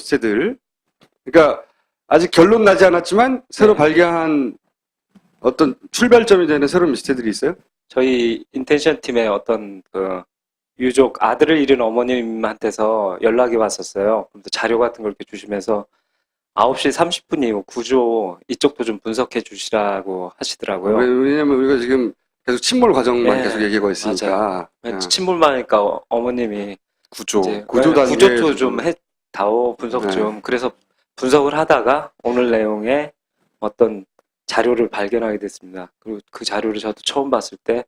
시체들. 그러니까 아직 결론 나지 않았지만 새로 발견한 어떤 출발점이 되는 새로운 미스테리들이 있어요? 저희 인텐션 팀의 어떤 그 유족 아들을 잃은 어머님한테서 연락이 왔었어요. 그럼 자료 같은 걸 이렇게 주시면서 9시 30분 이후 구조 이쪽도 좀 분석해 주시라고 하시더라고요. 왜냐면 우리가 지금 계속 침몰 과정만 네, 계속 얘기하고 있으니까. 침몰만 하니까 어머님이 구조, 이제 구조 단계 구조도 좀 해다오 분석 네. 좀. 그래서 분석을 하다가 오늘 내용에 어떤 자료를 발견하게 됐습니다. 그리고 그 자료를 저도 처음 봤을 때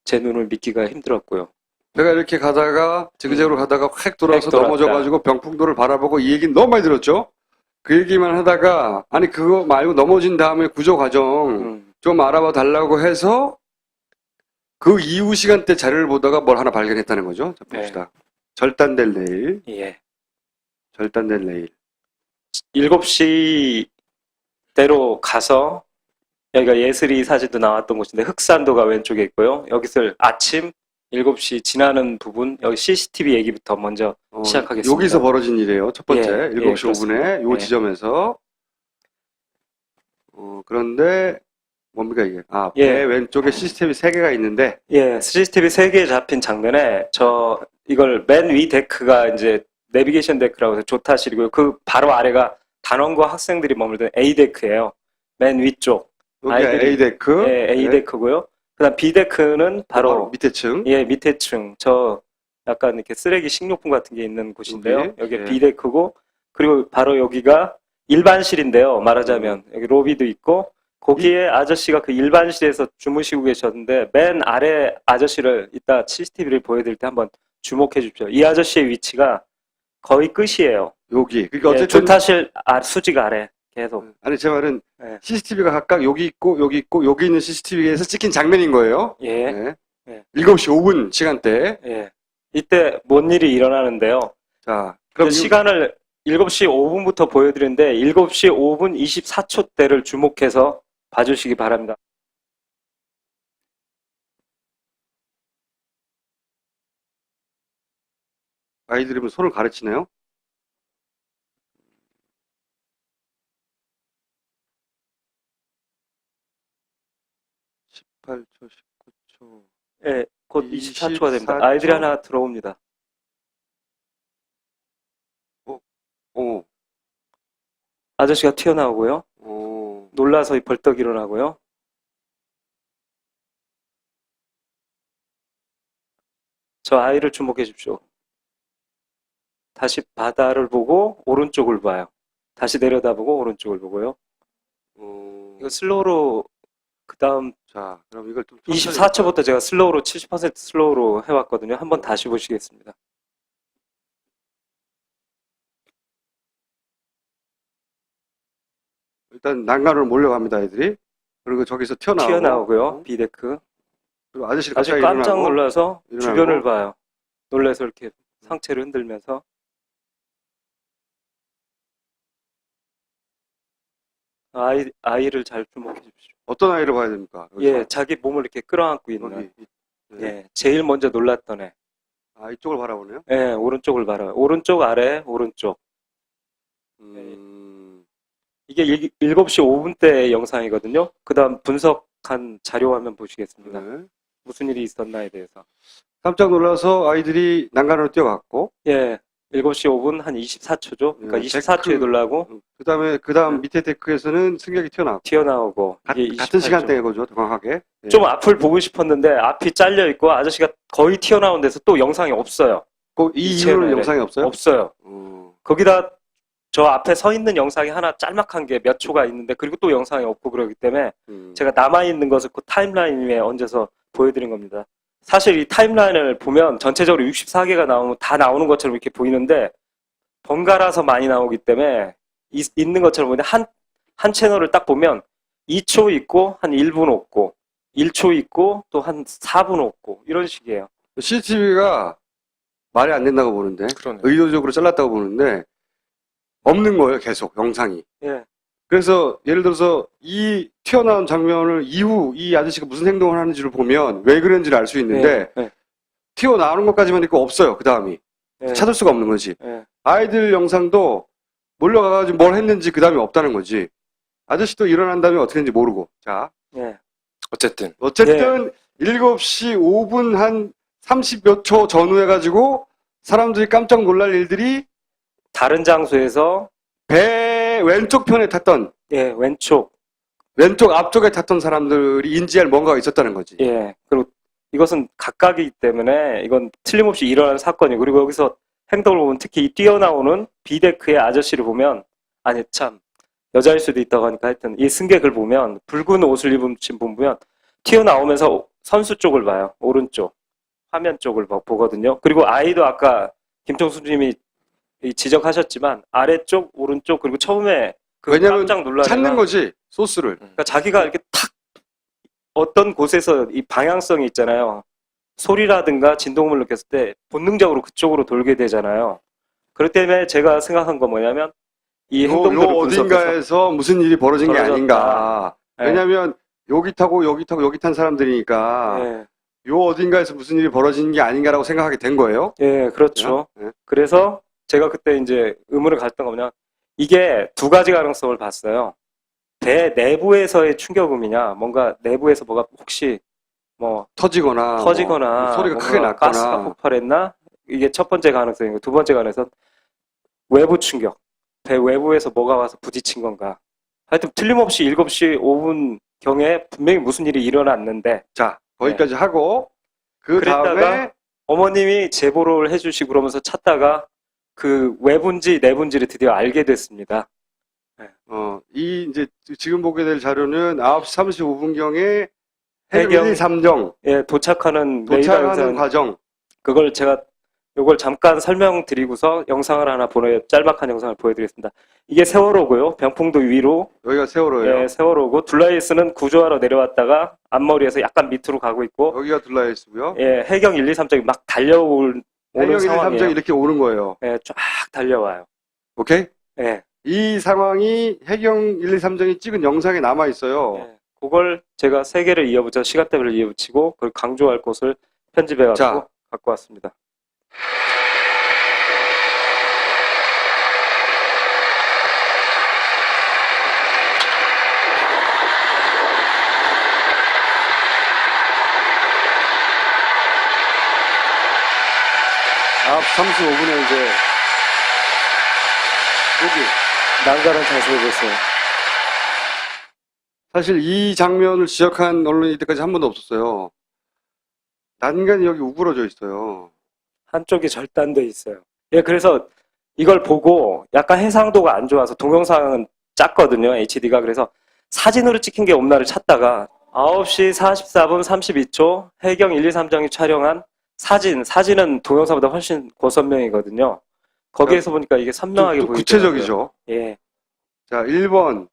제 눈을 믿기가 힘들었고요. 내가 이렇게 가다가 지그재그로 가다가 획 돌아서 획 돌았다. 넘어져가지고 병풍도를 바라보고 이 얘기는 너무 많이 들었죠? 그 얘기만 하다가 아니 그거 말고 넘어진 다음에 구조 과정 좀 알아봐 달라고 해서 그 이후 시간대 자료를 보다가 뭘 하나 발견했다는 거죠. 자, 봅시다. 절단될 레일. 예. 절단될 레일. 7시대로 가서 여기가 예슬이 사진도 나왔던 곳인데 흑산도가 왼쪽에 있고요. 여기서 아침 7시 지나는 부분 여기 CCTV 얘기부터 먼저 시작하겠습니다. 여기서 벌어진 일이에요. 첫 번째 예, 7시 예, 5분에 요 예. 지점에서 그런데 뭡니까 이게? 배 예. 왼쪽에 CCTV 3개가 있는데 예, CCTV 3개 잡힌 장면에 이걸 맨 위 데크가 이제 내비게이션 데크라고 해서 조타실이고요. 그 바로 아래가 단원과 학생들이 머물던 A 데크예요. 맨 위쪽. 여기가 아이들이- A데크. 예, A 데크고요. 그다음 B 데크는 바로 밑에 층. 예, 밑에 층. 약간 이렇게 쓰레기 식료품 같은 게 있는 곳인데요. 여기 예. B 데크고 그리고 바로 여기가 일반실인데요. 말하자면 여기 로비도 있고 거기에 아저씨가 그 일반실에서 주무시고 계셨는데 맨 아래 아저씨를 이따 CCTV를 보여드릴 때 한번 주목해 주십시오. 이 아저씨의 위치가 거의 끝이에요. 여기. 그러니까 예, 어쨌든 조타실 수직 아래 계속. 아니 제 말은 예. CCTV가 각각 여기 있고 여기 있는 CCTV에서 찍힌 장면인 거예요. 예. 네. 예. 7시 5분 시간대. 예. 이때 뭔 일이 일어나는데요. 자, 그럼 그럼 시간을 7시 5분부터 보여드리는데 7시 5분 24초 때를 주목해서 봐주시기 바랍니다. 아이들이 손을 가르치네요. (18초) (19초) 예, 곧 24초가 됩니다. 24초? 아이들이 하나 들어옵니다. 오, 아저씨가 튀어나오고요. 오. 놀라서 벌떡 일어나고요. 저 아이를 주목해 주십시오. 다시 바다를 보고 오른쪽을 봐요. 다시 내려다보고 오른쪽을 보고요. 이거 슬로우로 그 다음 자, 그럼 이걸 좀 24초부터 제가 슬로우로 70% 슬로우로 해왔거든요. 한번 다시 보시겠습니다. 일단 난간으로 몰려갑니다, 아이들이. 그리고 저기서 튀어나오고요. 비데크. 그리고 아저씨 아주 갑자기 깜짝 일어나고, 놀라서 일어나고. 주변을 봐요. 놀라서 이렇게 상체를 흔들면서 아이를 잘 주목해 주십시오. 어떤 아이를 봐야 됩니까? 여기서? 예, 자기 몸을 이렇게 끌어안고 있는. 여기. 네. 예, 제일 먼저 놀랐던 애. 아, 이쪽을 바라보네요. 예, 오른쪽을 봐요. 오른쪽 아래, 오른쪽. 이게 7시 5분 때 영상이거든요. 그 다음 분석한 자료 화면 보시겠습니다. 네. 무슨 일이 있었나에 대해서. 깜짝 놀라서 아이들이 난간으로 뛰어갔고, 예, 7시 5분 한 24초죠. 그러니까 예, 24초에 놀라고 그 다음 밑에 데크에서는 승객이 튀어나오고. 이게 같은 28초. 시간대인 거죠, 정확하게. 예. 좀 앞을 보고 싶었는데 앞이 잘려 있고 아저씨가 거의 튀어나온 데서 또 영상이 없어요. 이 채널에. 이후로는 영상이 없어요? 없어요. 거기다 저 앞에 서 있는 영상이 하나 짤막한 게 몇 초가 있는데 그리고 또 영상이 없고 그러기 때문에 제가 남아있는 것을 그 타임라인 위에 얹어서 보여드린 겁니다. 사실 이 타임라인을 보면 전체적으로 64개가 나오면 다 나오는 것처럼 이렇게 보이는데 번갈아서 많이 나오기 때문에 있는 것처럼 보이는데 한 채널을 딱 보면 2초 있고 한 1분 없고 1초 있고 또 한 4분 없고 이런 식이에요. CCTV가 말이 안 된다고 보는데, 그러네요. 의도적으로 잘랐다고 보는데, 없는 거예요, 계속, 영상이. 예. 그래서, 예를 들어서, 이 튀어나온 장면을 이후 이 아저씨가 무슨 행동을 하는지를 보면 왜 그런지를 알 수 있는데, 예. 튀어나오는 것까지만 있고 없어요, 그 다음이. 예. 찾을 수가 없는 거지. 예. 아이들 영상도 몰려가가지고 뭘 했는지 그 다음에 없다는 거지. 아저씨도 일어난 다음에 어떻게 했는지 모르고. 자, 예. 어쨌든. 7시 5분 한 30몇 초 전후 해가지고 사람들이 깜짝 놀랄 일들이 다른 장소에서 배 왼쪽 편에 탔던, 예, 왼쪽. 왼쪽 앞쪽에 탔던 사람들이 인지할 뭔가가 있었다는 거지. 예. 그리고 이것은 각각이기 때문에 이건 틀림없이 일어난 사건이고, 그리고 여기서 행동을 보면 특히 이 뛰어나오는 비데크의 아저씨를 보면, 아니 참 여자일 수도 있다고 하니까 하여튼 이 승객을 보면, 붉은 옷을 입은 분 보면 튀어나오면서 선수 쪽을 봐요. 오른쪽 화면 쪽을 보거든요. 그리고 아이도 아까 김종수님이 지적하셨지만 아래쪽, 오른쪽, 그리고 처음에 그 왜냐면 깜짝 놀라다가 찾는 거지, 소스를. 그러니까 자기가 이렇게 탁 어떤 곳에서 이 방향성이 있잖아요. 소리라든가 진동을 느꼈을 때 본능적으로 그쪽으로 돌게 되잖아요. 그렇기 때문에 제가 생각한 건 뭐냐면 이 행동들을 요 분석해서 어딘가에서 무슨 일이 벌어진 게 벌어졌다. 아닌가. 예. 왜냐면 여기 타고 여기 타고 여기 탄 사람들이니까 예, 요 어딘가에서 무슨 일이 벌어진 게 아닌가라고 생각하게 된 거예요. 예, 그렇죠. 예. 그래서 제가 그때 이제 의문을 갔던 거냐, 이게 두 가지 가능성을 봤어요. 배 내부에서의 충격음이냐, 뭔가 내부에서 뭐가 혹시 뭐 터지거나 터지거나 소리가 크게 뭔가 가스가 났거나. 폭발했나? 이게 첫 번째 가능성이고, 두 번째 가능성은 외부 충격. 배 외부에서 뭐가 와서 부딪힌 건가. 하여튼 틀림없이 7시 5분 경에 분명히 무슨 일이 일어났는데, 자, 거기까지 하고 그 다음에 그랬다가 어머님이 제보를 해주시고 그러면서 찾다가 그 외부인지 내부인지를 드디어 알게 됐습니다. 이 이제 지금 보게 될 자료는 9시 35분경에 해경 해경 1, 2, 3정 예, 도착하는 레이더 도착하는 영상, 과정. 그걸 제가 요걸 잠깐 설명드리고서 영상을 하나 짤막한 영상을 보여드리겠습니다. 이게 세월호고요. 병풍도 위로, 여기가 세월호예요. 예, 세월호고, 둘라이스는 구조하러 내려왔다가 앞머리에서 약간 밑으로 가고 있고, 여기가 둘라이스고요. 예, 해경 1, 2, 3정이 막 달려오는 해경 1, 2, 상황이에요. 3정 이렇게 오는 거예요. 예, 쫙 달려와요. 오케이? 예, 이 상황이 해경 1, 2, 3정이 찍은 영상에 남아 있어요. 예. 그걸 제가 세 개를 이어붙여 시간대별로 이어붙이고 그걸 강조할 곳을 편집해가지고 자. 갖고 왔습니다. 아, 35분에 이제 여기 난간을 자세히 보세요. 사실 이 장면을 지적한 언론이 이때까지 한 번도 없었어요. 난간이 여기 우그러져 있어요. 한쪽이 절단돼 있어요. 예, 그래서 이걸 보고 약간 해상도가 안 좋아서 동영상은 작거든요, HD가. 그래서 사진으로 찍힌 게 없나를 찾다가 9시 44분 32초 해경 1, 2, 3정이 촬영한 사진은 동영상보다 훨씬 고선명이거든요. 거기에서 보니까 이게 선명하게 좀 보이더라고요. 구체적이죠. 예. 자, 1번.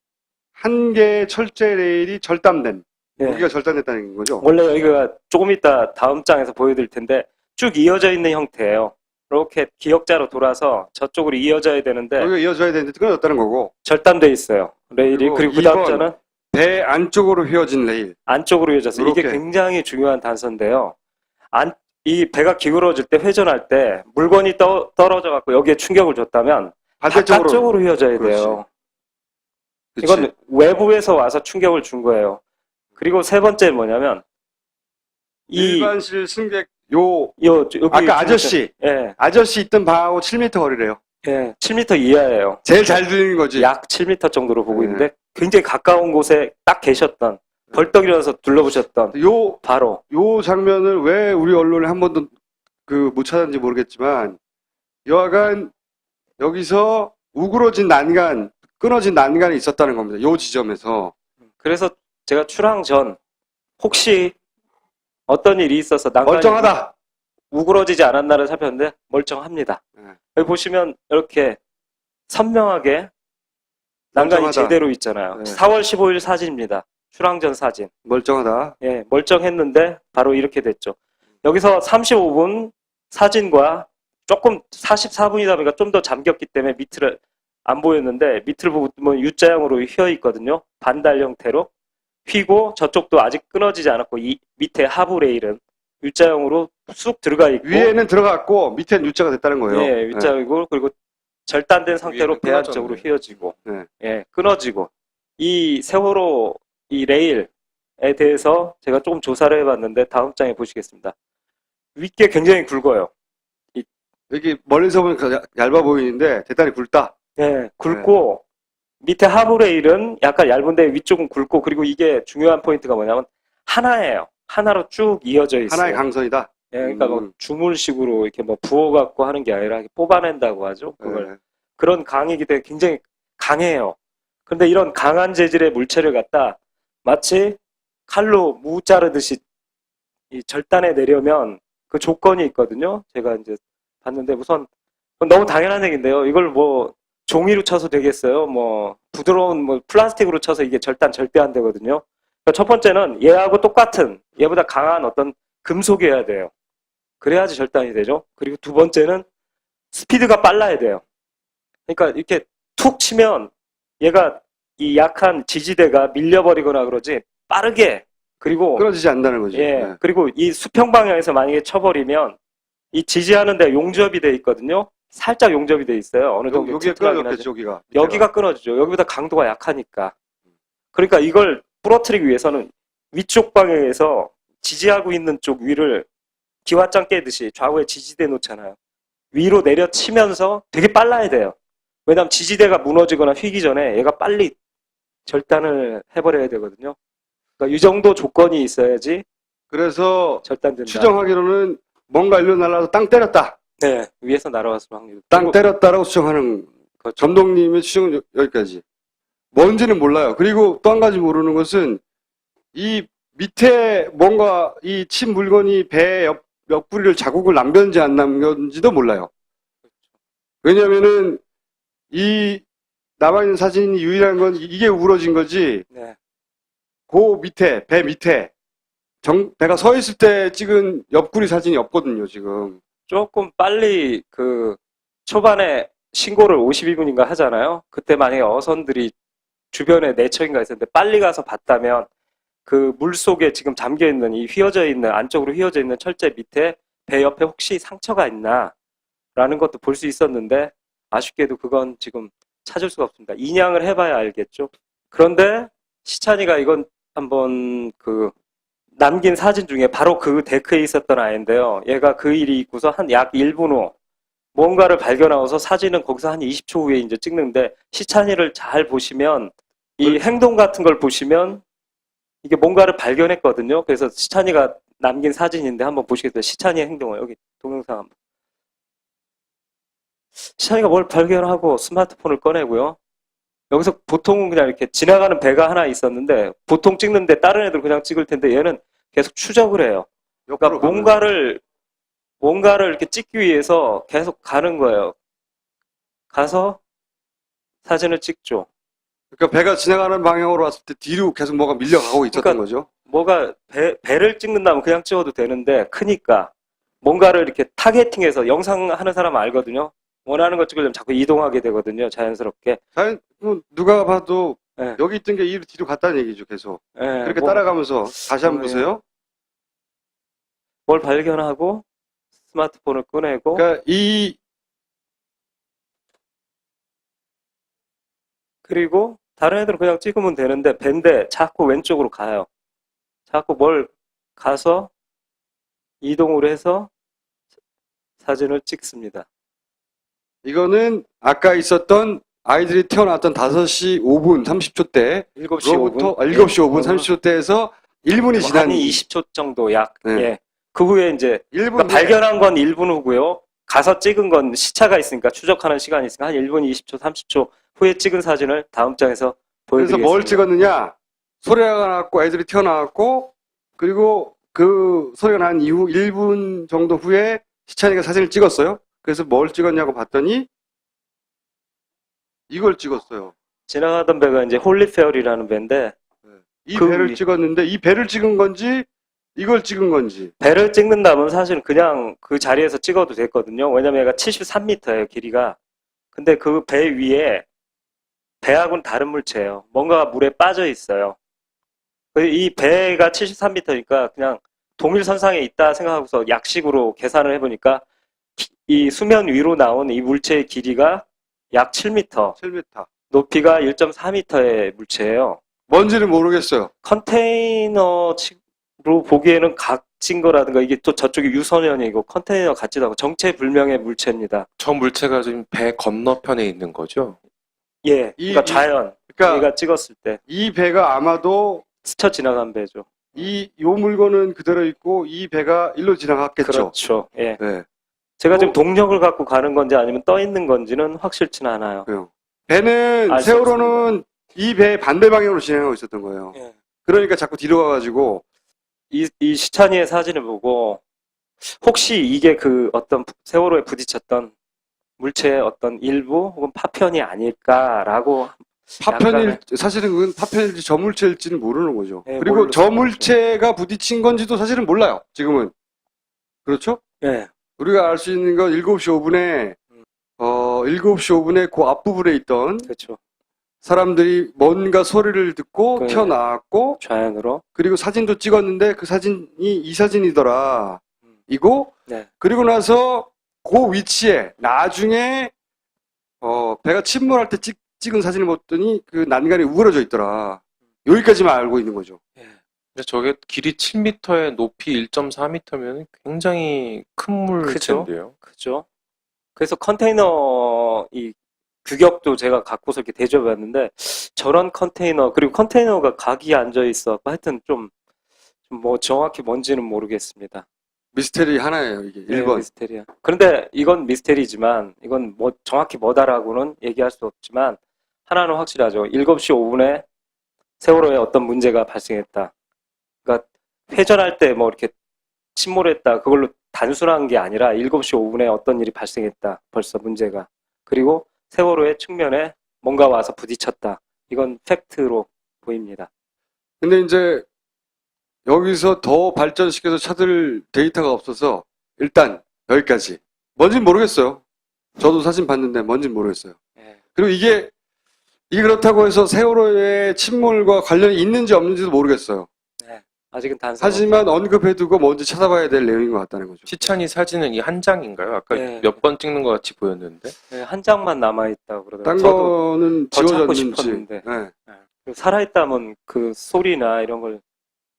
한 개의 철제 레일이 절단된. 예. 여기가 절단됐다는 거죠. 원래 여기가 조금 이따 다음 장에서 보여드릴 텐데 쭉 이어져 있는 형태예요. 이렇게 기역자로 돌아서 저쪽으로 이어져야 되는데 여기가 이어져야 되는데 끊어졌다는 거고. 절단돼 있어요. 레일이. 그리고 그 다음 2번. 자는 배 안쪽으로 휘어진 레일. 안쪽으로 이어졌어요. 이게 이렇게. 굉장히 중요한 단서인데요. 이 배가 기울어질 때, 회전할 때 물건이 떨어져 갖고 여기에 충격을 줬다면 반대쪽으로. 바깥쪽으로 휘어져야 그렇지. 돼요. 그치. 이건 외부에서 와서 충격을 준 거예요. 그리고 세 번째는 뭐냐면 일반실 승객 여기 아까 아저씨. 예, 아저씨 있던 방하고 7m 거리래요. 예, 7m 이하예요. 제일 잘 들리는 거지. 약 7m 정도로 보고 네. 있는데 굉장히 가까운 곳에 딱 계셨던, 벌떡 일어나서 둘러보셨던 바로 요 장면을 왜 우리 언론에 한 번도 못 찾았는지 모르겠지만 여하간 여기서 우그러진 난간, 끊어진 난간이 있었다는 겁니다. 요 지점에서. 그래서 제가 출항 전 혹시 어떤 일이 있어서 난간이 멀쩡하다. 우그러지지 않았나를 살폈는데 멀쩡합니다. 네. 여기 보시면 이렇게 선명하게 난간이 멀쩡하다. 제대로 있잖아요. 네. 4월 15일 사진입니다. 출항 전 사진. 멀쩡하다. 예, 멀쩡했는데 바로 이렇게 됐죠. 여기서 35분 사진과 조금 44분이다 보니까 좀 더 잠겼기 때문에 밑을 안 보였는데 밑을 보면 U자형으로 휘어 있거든요. 반달 형태로 휘고 저쪽도 아직 끊어지지 않았고 이 밑에 하부 레일은 U자형으로 쑥 들어가 있고 위에는 들어갔고 밑에는 U자가 됐다는 거예요. 예, U자이고 그리고 절단된 상태로 위에는 배 안쪽으로 끊어졌네. 휘어지고, 네. 예, 끊어지고. 이 세월호 이 레일에 대해서 제가 조금 조사를 해봤는데 다음 장에 보시겠습니다. 윗게 굉장히 굵어요. 여기 멀리서 보면 얇아 보이는데 대단히 굵다. 예, 굵고 밑에 하부 레일은 약간 얇은데 위쪽은 굵고 그리고 이게 중요한 포인트가 뭐냐면 하나예요. 하나로 쭉 이어져 있어요. 하나의 강선이다. 예, 그러니까 뭐 주물식으로 이렇게 뭐 부어갖고 하는 게 아니라 뽑아낸다고 하죠. 그걸. 네. 그런 강이기 때문에 굉장히 강해요. 그런데 이런 강한 재질의 물체를 갖다 마치 칼로 무 자르듯이 이 절단해 내려면 그 조건이 있거든요. 제가 이제 봤는데 우선 너무 당연한 얘기인데요. 이걸 뭐 종이로 쳐서 되겠어요? 뭐 부드러운 뭐 플라스틱으로 쳐서 이게 절단 절대 안 되거든요. 그러니까 첫 번째는 얘하고 똑같은 얘보다 강한 어떤 금속이어야 돼요. 그래야지 절단이 되죠. 그리고 두 번째는 스피드가 빨라야 돼요. 그러니까 이렇게 툭 치면 얘가 이 약한 지지대가 밀려버리거나 그러지 빠르게 그리고 끊어지지 않는다는 거죠. 예 네. 그리고 이 수평 방향에서 만약에 쳐버리면 이 지지하는 데 용접이 돼 있거든요. 살짝 용접이 돼 있어요. 어느 정도 여기가 튼튼하긴 끊어졌겠죠, 하죠. 여기가. 여기가 끊어지죠. 여기보다 강도가 약하니까. 그러니까 이걸 부러뜨리기 위해서는 위쪽 방향에서 지지하고 있는 쪽 위를 기왓장 깨듯이 좌우에 지지대 놓잖아요. 위로 내려치면서 되게 빨라야 돼요. 왜냐하면 지지대가 무너지거나 휘기 전에 얘가 빨리 절단을 해버려야 되거든요. 그러니까 이 정도 조건이 있어야지 그래서 절단된다. 추정하기로는 뭔가 일로 날아서 땅 때렸다. 네, 위에서 날아왔을 확률. 땅 때렸다라고 추정하는 그렇죠. 점동님의 추정은 여기까지. 뭔지는 몰라요. 그리고 또 한 가지 모르는 것은 이 밑에 뭔가 이 친 물건이 배 옆구리를 자국을 남겼는지 안 남겼는지도 몰라요. 왜냐면은 이 남아있는 사진이 유일한 건 이게 우러진 거지. 네. 그 밑에 배 밑에 배가 서 있을 때 찍은 옆구리 사진이 없거든요, 지금. 조금 빨리 그 초반에 신고를 52분인가 하잖아요. 그때 만약에 어선들이 주변에 4척인가 있었는데 빨리 가서 봤다면 그 물 속에 지금 잠겨 있는 이 휘어져 있는 안쪽으로 휘어져 있는 철제 밑에 배 옆에 혹시 상처가 있나 라는 것도 볼 수 있었는데 아쉽게도 그건 지금 찾을 수가 없습니다. 인양을 해봐야 알겠죠. 그런데 시찬이가 이건 한번 그 남긴 사진 중에 바로 그 데크에 있었던 아이인데요. 얘가 그 일이 있고서 한 약 1분 후 뭔가를 발견하고서 사진은 거기서 한 20초 후에 이제 찍는데 시찬이를 잘 보시면 이 행동 같은 걸 보시면 이게 뭔가를 발견했거든요. 그래서 시찬이가 남긴 사진인데 한번 보시겠어요. 시찬이의 행동을 여기 동영상 한번. 시찬이가 뭘 발견하고 스마트폰을 꺼내고요. 여기서 보통은 그냥 이렇게 지나가는 배가 하나 있었는데 보통 찍는데 다른 애들 그냥 찍을 텐데 얘는 계속 추적을 해요. 그러니까 뭔가를 이렇게 찍기 위해서 계속 가는 거예요. 가서 사진을 찍죠. 그러니까 배가 지나가는 방향으로 왔을 때 뒤로 계속 뭐가 밀려가고 있었던 그러니까 거죠. 뭐가 배를 찍는다면 그냥 찍어도 되는데 크니까 뭔가를 이렇게 타겟팅해서 영상 하는 사람은 알거든요. 원하는 거 찍으려면 자꾸 이동하게 되거든요. 자연스럽게. 누가 봐도 네. 여기 있던 게 이로 뒤로 갔다는 얘기죠, 계속. 네, 그렇게 따라가면서 다시 한번 보세요. 뭘 발견하고 스마트폰을 꺼내고 그러니까 그리고 다른 애들은 그냥 찍으면 되는데 밴데 자꾸 왼쪽으로 가요. 자꾸 뭘 가서 이동을 해서 사진을 찍습니다. 이거는 아까 있었던 아이들이 태어났던 5시 5분 30초 때 7시 5분? 7시 5분 30초 때에서 1분이 지난 한 20초 정도 약. 네. 예. 그 후에 이제 1분 그러니까 발견한 건 1분 후고요. 가서 찍은 건 시차가 있으니까 추적하는 시간이 있으니까 한 1분 20초 30초 후에 찍은 사진을 다음 장에서 그래서 보여드리겠습니다. 뭘 찍었느냐? 소리가 났고 애들이 튀어나왔고 그리고 그 소리가 난 이후 1분 정도 후에 시찬이가 사진을 찍었어요. 그래서 뭘 찍었냐고 봤더니 이걸 찍었어요. 지나가던 배가 이제 홀리페어리라는 배인데 이 그 배를 찍었는데 이 배를 찍은 건지 이걸 찍은 건지. 배를 찍는다면 사실은 그냥 그 자리에서 찍어도 됐거든요. 왜냐면 얘가 73m예요, 길이가. 근데 그 배 위에 배하고는 다른 물체예요. 뭔가가 물에 빠져 있어요. 이 배가 73m니까 그냥 동일선상에 있다 생각하고서 약식으로 계산을 해보니까 이 수면 위로 나온 이 물체의 길이가 약 7m, 7m. 높이가 1.4m의 물체예요. 뭔지는 모르겠어요. 컨테이너로 보기에는 각진 거라든가 이게 또 저쪽이 유선연이고 컨테이너 같지도 않고 정체불명의 물체입니다. 저 물체가 지금 배 건너편에 있는 거죠? 예, 그러니까 자연. 그러니까 우리가 찍었을 때 이 배가 아마도 스쳐 지나간 배죠. 요 물건은 그대로 있고 이 배가 일로 지나갔겠죠. 그렇죠. 예. 네. 제가 지금 동력을 갖고 가는 건지 아니면 떠 있는 건지는 확실치는 않아요. 그래요. 배는 알수 세월호는 이 배의 반대 방향으로 진행하고 있었던 거예요. 예. 그러니까 자꾸 뒤로 가가지고 이 시찬이의 사진을 보고 혹시 이게 그 어떤 세월호에 부딪혔던 물체의 어떤 일부 혹은 파편이 아닐까라고 사실은 그건 파편일지 저물체일지는 모르는 거죠. 예, 그리고 모르는 저물체가 부딪힌 건지도 사실은 몰라요. 지금은. 그렇죠? 예. 우리가 알 수 있는 건 7시 5분에 7시 5분에 그 앞부분에 있던 그렇죠. 사람들이 뭔가 소리를 듣고 네. 튀어나왔고 좌연으로. 그리고 사진도 찍었는데 그 사진이 이 사진이더라. 이고 네. 그리고 나서 그 위치에 나중에 배가 침몰할 때 찍은 사진을 봤더니 그 난간이 우그러져 있더라. 여기까지만 알고 있는 거죠. 예. 근데 저게 길이 7m에 높이 1.4m면 굉장히 큰 물체인데요. 그죠. 그래서 컨테이너 이 규격도 제가 갖고서 이렇게 대접해봤는데 저런 컨테이너 그리고 컨테이너가 각이 앉아 있어 하여튼 좀 뭐 정확히 뭔지는 모르겠습니다. 미스테리 하나예요, 이게. 네, 1번. 미스테리야. 그런데 이건 미스테리지만 이건 뭐 정확히 뭐다라고는 얘기할 수 없지만 하나는 확실하죠. 7시 5분에 세월호에 어떤 문제가 발생했다. 그러니까 회전할 때 뭐 이렇게 침몰했다. 그걸로 단순한 게 아니라 7시 5분에 어떤 일이 발생했다. 벌써 문제가. 그리고 세월호의 측면에 뭔가 와서 부딪혔다. 이건 팩트로 보입니다. 근데 이제 여기서 더 발전시켜서 찾을 데이터가 없어서 일단 여기까지. 뭔진 모르겠어요. 저도 사진 봤는데 뭔진 모르겠어요. 예. 그리고 이게 그렇다고 해서 세월호의 침몰과 관련이 있는지 없는지도 모르겠어요. 네. 아직은 단서. 하지만 언급해두고 뭔지 찾아봐야 될 내용인 것 같다는 거죠. 시찬이 사진은 이 한 장인가요? 아까 네. 몇 번 찍는 것 같이 보였는데. 네, 한 장만 남아있다고 그러더라고요. 딴 저도 거는 더 찾고 지워졌는지. 싶었는데. 네. 살아있다면 그 소리나 이런 걸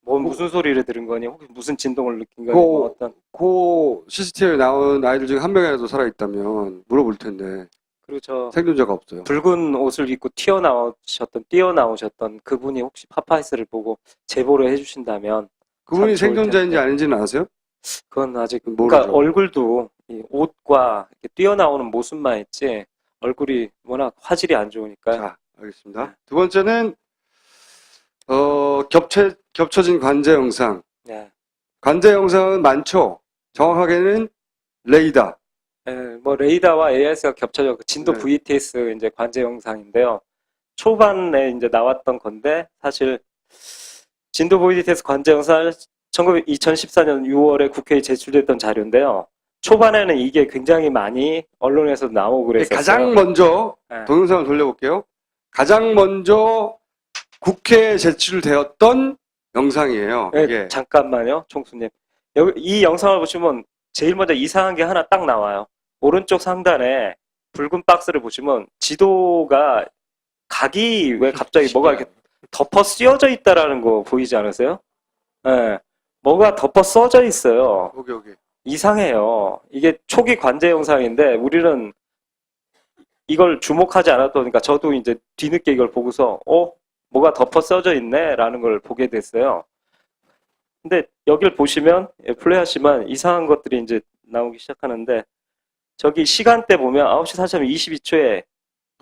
무슨 소리를 들은 거니 혹시 무슨 진동을 느낀 거니 뭐 어떤 그 CCTV에 나온 아이들 중에 한 명이라도 살아있다면 물어볼 텐데 그리고 저 생존자가 없어요. 붉은 옷을 입고 뛰어나오셨던 그분이 혹시 파파이스를 보고 제보를 해주신다면 그분이 참 좋을 생존자인지 텐데. 아닌지는 아세요? 그건 아직 모르죠. 그러니까 얼굴도 이 옷과 이렇게 뛰어나오는 모습만 있지 얼굴이 워낙 화질이 안 좋으니까 자, 알겠습니다. 두 번째는 겹쳐진 관제 영상. 네. 관제 영상은 많죠. 정확하게는 레이더. 예, 뭐 레이더와 AIS가 겹쳐져 그 진도 네. VTS 이제 관제 영상인데요. 초반에 이제 나왔던 건데 사실 진도 VTS 관제 영상 2014년 6월에 국회에 제출됐던 자료인데요. 초반에는 이게 굉장히 많이 언론에서 나오고 그랬었어요. 가장 먼저 네. 동영상을 돌려볼게요. 가장 먼저 국회에 제출되었던 영상이에요. 네, 이게. 잠깐만요, 총수님. 이 영상을 보시면 제일 먼저 이상한 게 하나 딱 나와요. 오른쪽 상단에 붉은 박스를 보시면 지도가 각이 왜 갑자기 뭐가 이렇게 덮어 씌워져 있다라는 거 보이지 않으세요? 네, 뭐가 덮어 써져 있어요. 여기. 이상해요. 이게 초기 관제 영상인데 우리는 이걸 주목하지 않았던 그러니까 저도 이제 뒤늦게 이걸 보고서 뭐가 덮어 써져 있네 라는 걸 보게 됐어요. 근데 여길 보시면 플레이하시면 이상한 것들이 이제 나오기 시작하는데 저기 시간대 보면 9시 4분 22초에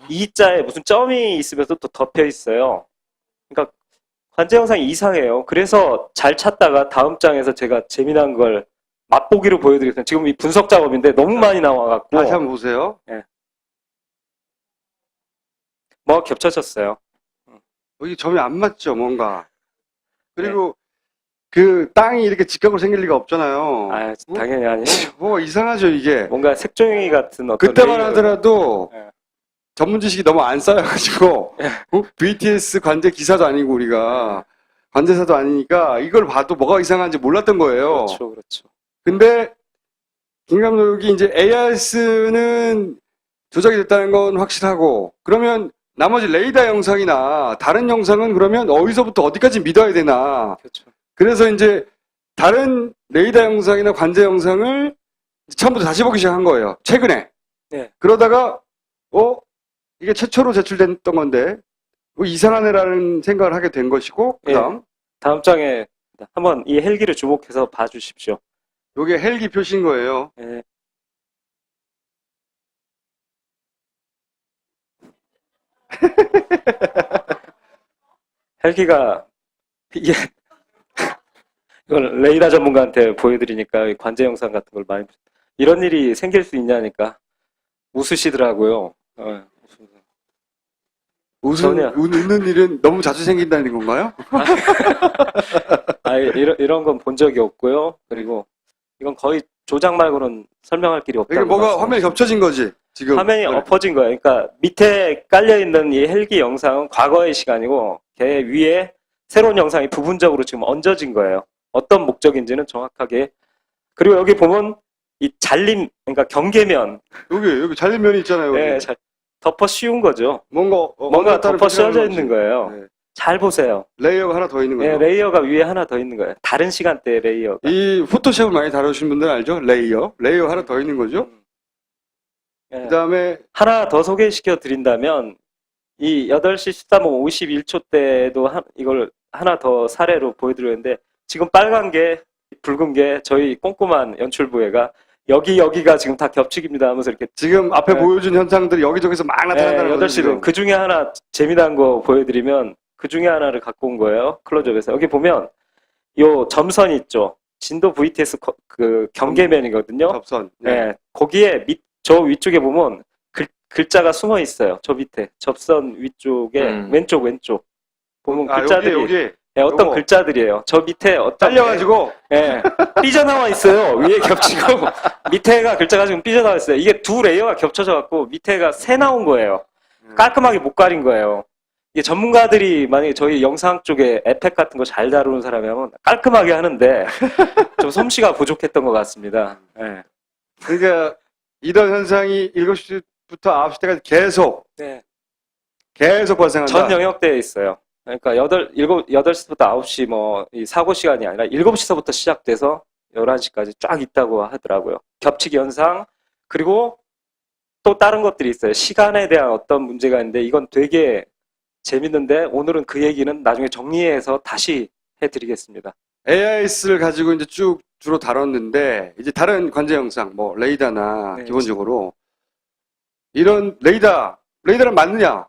E자에 무슨 점이 있으면서 또 덮여 있어요. 그러니까 관제 영상이 이상해요. 그래서 잘 찾다가 다음 장에서 제가 재미난 걸 맛보기로 보여드리겠습니다. 지금 이 분석 작업인데 너무 많이 나와갖고 다시 한번 보세요. 뭐 겹쳐졌어요. 여기 점이 안 맞죠, 뭔가. 그리고 그 땅이 이렇게 직각으로 생길 리가 없잖아요. 아, 당연히 아니죠. 뭐가 이상하죠, 이게. 뭔가 색종이 같은 어떤 그때만 레이어. 하더라도 예. 전문 지식이 너무 안 쌓여가지고 BTS 관제 기사도 아니고 우리가 관제사도 아니니까 이걸 봐도 뭐가 이상한지 몰랐던 거예요. 그렇죠. 근데 김 감독이 이제 ARS는 조작이 됐다는 건 확실하고, 그러면 나머지 레이더 영상이나 다른 영상은 그러면 어디서부터 어디까지 믿어야 되나. 그렇죠. 그래서 이제 다른 레이더 영상이나 관제 영상을 처음부터 다시 보기 시작한 거예요. 최근에. 네. 그러다가 이게 최초로 제출됐던 건데 이상하네라는 생각을 하게 된 것이고, 그다음 다음 장에 한번 이 헬기를 주목해서 봐주십시오. 이게 헬기 표시인 거예요. 예. 헬기가 이게 이걸 레이더 전문가한테 보여드리니까 관제 영상 같은 걸 많이 이런 일이 생길 수 있냐니까 웃으시더라고요. 전혀. 웃는 일은 너무 자주 생긴다는 건가요? 이런 건 본 적이 없고요. 그리고 이건 거의 조작 말고는 설명할 길이 없다. 이게 뭐가 화면이 겹쳐진 거지, 지금. 화면이 엎어진 거예요. 그러니까 밑에 깔려있는 이 헬기 영상은 과거의 시간이고 걔 위에 새로운 영상이 부분적으로 지금 얹어진 거예요. 어떤 목적인지는 정확하게. 그리고 여기 보면 이 잘림, 그러니까 경계면. 여기 잘린 면이 있잖아요. 여기. 네, 덮어 씌운 거죠. 뭔가 덮어 씌워져 있는 거예요. 네. 잘 보세요. 레이어가 하나 더 있는 거예요. 네, 레이어가 위에 하나 더 있는 거예요. 다른 시간대의 레이어. 이 포토샵을 많이 다루신 분들은 알죠? 레이어 하나 더 있는 거죠. 네. 그 다음에 하나 더 소개시켜 드린다면 이 8시 13분 51초 때도 이걸 하나 더 사례로 보여드렸는데 지금 빨간 게 붉은 게 저희 꼼꼼한 연출부회가 여기가 지금 다 겹치기입니다 하면서 이렇게 지금 앞에 네. 보여준 현상들이 여기저기서 막 나타난다는 거죠. 8시는 그 중에 하나 재미난 거 보여드리면 그 중에 하나를 갖고 온 거예요. 클로즈업에서. 여기 보면 요 점선 있죠. 진도 VTS 그 경계면이거든요. 접선. 네. 거기에 저 위쪽에 보면 글자가 숨어 있어요. 저 밑에 접선 위쪽에 왼쪽 보면 글자들이 여기 네, 어떤 요거. 글자들이에요. 저 밑에 어떤 딸려가지고 예, 삐져나와 있어요. 위에 겹치고 밑에가 글자가 지금 삐져나와 있어요. 이게 두 레이어가 겹쳐져 갖고 밑에가 새 나온 거예요. 깔끔하게 못 가린 거예요. 이게 전문가들이 만약에 저희 영상 쪽에 에펙 같은 거 잘 다루는 사람이라면 깔끔하게 하는데 좀 솜씨가 부족했던 것 같습니다. 예. 그러니까 이런 현상이 7시부터 9시 때까지 계속 발생한다. 전 영역대에 있어요. 그러니까 8시부터 9시 이 사고 시간이 아니라 7시서부터 시작돼서 11시까지 쫙 있다고 하더라고요. 겹치기 현상, 그리고 또 다른 것들이 있어요. 시간에 대한 어떤 문제가 있는데 이건 되게 재밌는데 오늘은 그 얘기는 나중에 정리해서 다시 해드리겠습니다. AIS를 가지고 이제 쭉 주로 다뤘는데 이제 다른 관제 영상, 레이더나 네, 기본적으로 이런 레이더는 맞느냐?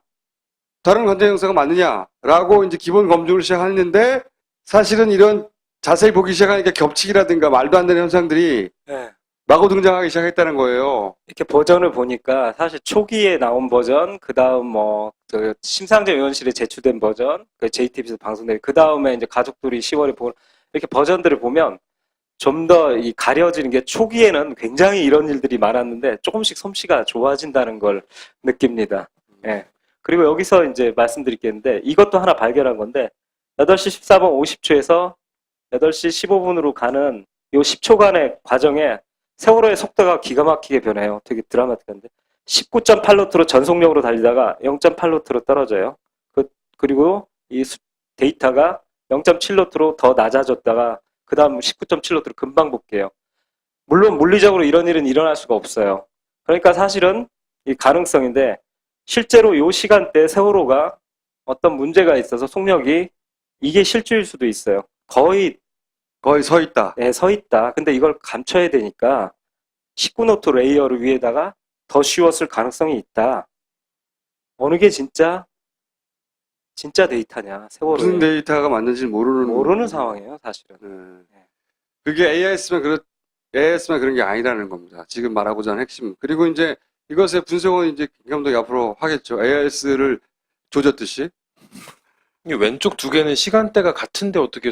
다른 관제 영상은 맞느냐라고 이제 기본 검증을 시작했는데 사실은 이런 자세히 보기 시작하니까 겹치기라든가 말도 안 되는 현상들이 네. 마구 등장하기 시작했다는 거예요. 이렇게 버전을 보니까 사실 초기에 나온 버전, 그 다음 그 심상정 의원실에 제출된 버전, 그 JTBC에서 방송된, 그 다음에 이제 가족들이 10월에 보는 이렇게 버전들을 보면 좀 더 이 가려지는 게 초기에는 굉장히 이런 일들이 많았는데 조금씩 솜씨가 좋아진다는 걸 느낍니다. 예. 그리고 여기서 이제 말씀드릴 게 있는데 이것도 하나 발견한 건데 8시 14분 50초에서 8시 15분으로 가는 요 10초간의 과정에 세월호의 속도가 기가 막히게 변해요. 되게 드라마틱한데 19.8노트로 전속력으로 달리다가 0.8노트로 떨어져요. 그리고 이 데이터가 0.7노트로 더 낮아졌다가 그 다음 19.7노트로 금방 복귀해요. 물론 물리적으로 이런 일은 일어날 수가 없어요. 그러니까 사실은 이 가능성인데 실제로 이 시간대에 세월호가 어떤 문제가 있어서 속력이 이게 실주일 수도 있어요. 거의 서 있다. 네, 서 있다. 근데 이걸 감춰야 되니까 19노트 레이어를 위에다가 더 씌웠을 가능성이 있다. 어느 게 진짜 데이터냐, 세월호에. 무슨 데이터가 맞는지 모르는 상황이에요, 사실은. 네. 그게 AIS만 그런 게 아니라는 겁니다. 지금 말하고자 하는 핵심. 그리고 이제 이것의 분석은 이제 김 감독이 앞으로 하겠죠. AIS를 조졌듯이. 이 왼쪽 두 개는 시간대가 같은데 어떻게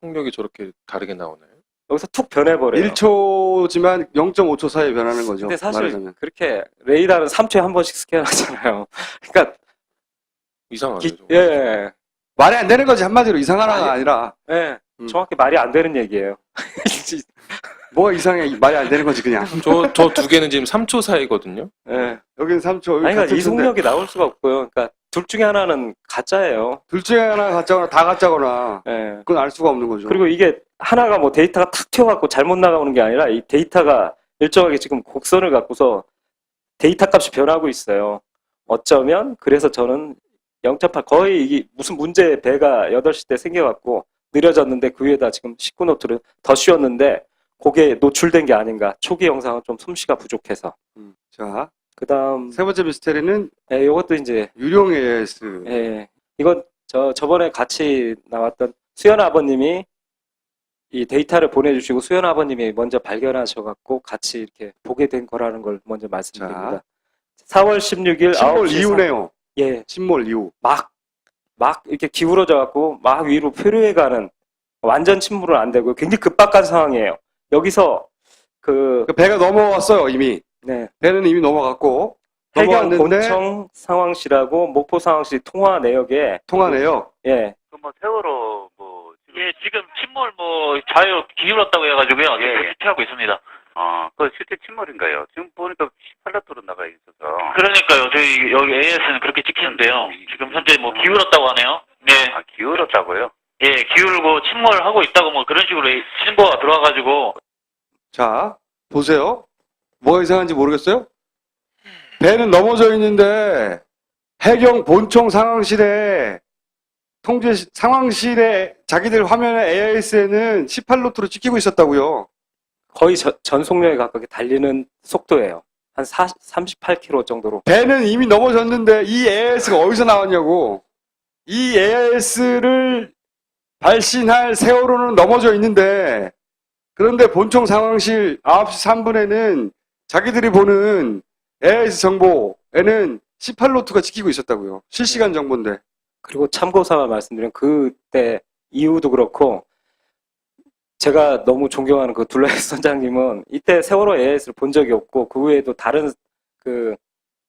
속력이 저렇게 다르게 나오나요? 여기서 툭 변해버려요. 1초지만 0.5초 사이에 변하는 거죠. 근데 사실 말하자면. 그렇게 레이더는 3초에 한 번씩 스캔하잖아요. 그러니까 이상하죠. 예. 말이 안 되는 거지. 한마디로 이상하다가 아니라. 예. 정확히 말이 안 되는 얘기예요. 뭐가 이상해? 말이 안 되는 거지 그냥. 저 두 개는 지금 3초 사이거든요. 예. 여기는 3초. 아니, 그러니까 이속력이 나올 수가 없고요. 그러니까 둘 중에 하나는 가짜예요. 둘 중에 하나 가짜거나 다 가짜거나 예. 그건 알 수가 없는 거죠. 그리고 이게 하나가 뭐 데이터가 탁 튀어갖고 잘못 나가오는 게 아니라 이 데이터가 일정하게 지금 곡선을 갖고서 데이터 값이 변하고 있어요. 어쩌면 그래서 저는 0.8 거의 이게 무슨 문제 배가 8시 때 생겨갖고 느려졌는데 그 위에다 지금 19노트를 더 씌웠는데 그게 노출된 게 아닌가. 초기 영상은 좀 솜씨가 부족해서. 자, 그 다음, 세 번째 미스테리는 예, 요것도 이제, 유령 AS. 예, 이건 저번에 같이 나왔던 수연 아버님이 이 데이터를 보내주시고 수연 아버님이 먼저 발견하셔갖고 같이 이렇게 보게 된 거라는 걸 먼저 말씀드립니다. 4월 16일 침몰 9시 이후네요. 예, 침몰 이후. 막 이렇게 기울어져갖고 막 위로 표류해가는 완전 침몰은 안 되고 굉장히 급박한 상황이에요. 여기서 그 배가 넘어왔어요 이미. 네, 배는 이미 넘어갔고 해경 넘어왔는데 본청 상황실하고 목포 상황실 통화 내역에 통하네요. 예, 뭐 세월호 뭐 예, 지금 침몰 뭐 좌우 기울었다고 해가지고요. 예. 피하고 있습니다. 그 실제 침몰인가요? 지금 보니까 18라토로 나가 있어서. 그러니까요. 저희 여기 AS는 그렇게 찍히는데요. 지금 현재 뭐 기울었다고 하네요. 네. 기울었다고요? 예, 기울고 침몰하고 있다고 뭐 그런 식으로 신고가 들어와가지고. 자, 보세요. 뭐가 이상한지 모르겠어요? 배는 넘어져 있는데 해경 본청 상황실에 상황실에 자기들 화면에 AIS에는 18노트로 찍히고 있었다고요. 거의 전속력에 가깝게 달리는 속도예요. 한 38km 정도로. 배는 이미 넘어졌는데 이 AIS가 어디서 나왔냐고. 이 AIS를 발신할 세월호는 넘어져 있는데 그런데 본청 상황실 9시 3분에는 자기들이 보는 AIS 정보에는 18노트가 찍히고 있었다고요. 실시간 정보인데. 그리고 참고삼아 말씀드리면 그때 이후도 그렇고 제가 너무 존경하는 그 둘레 선장님은 이때 세월호 AIS를 본 적이 없고 그 외에도 다른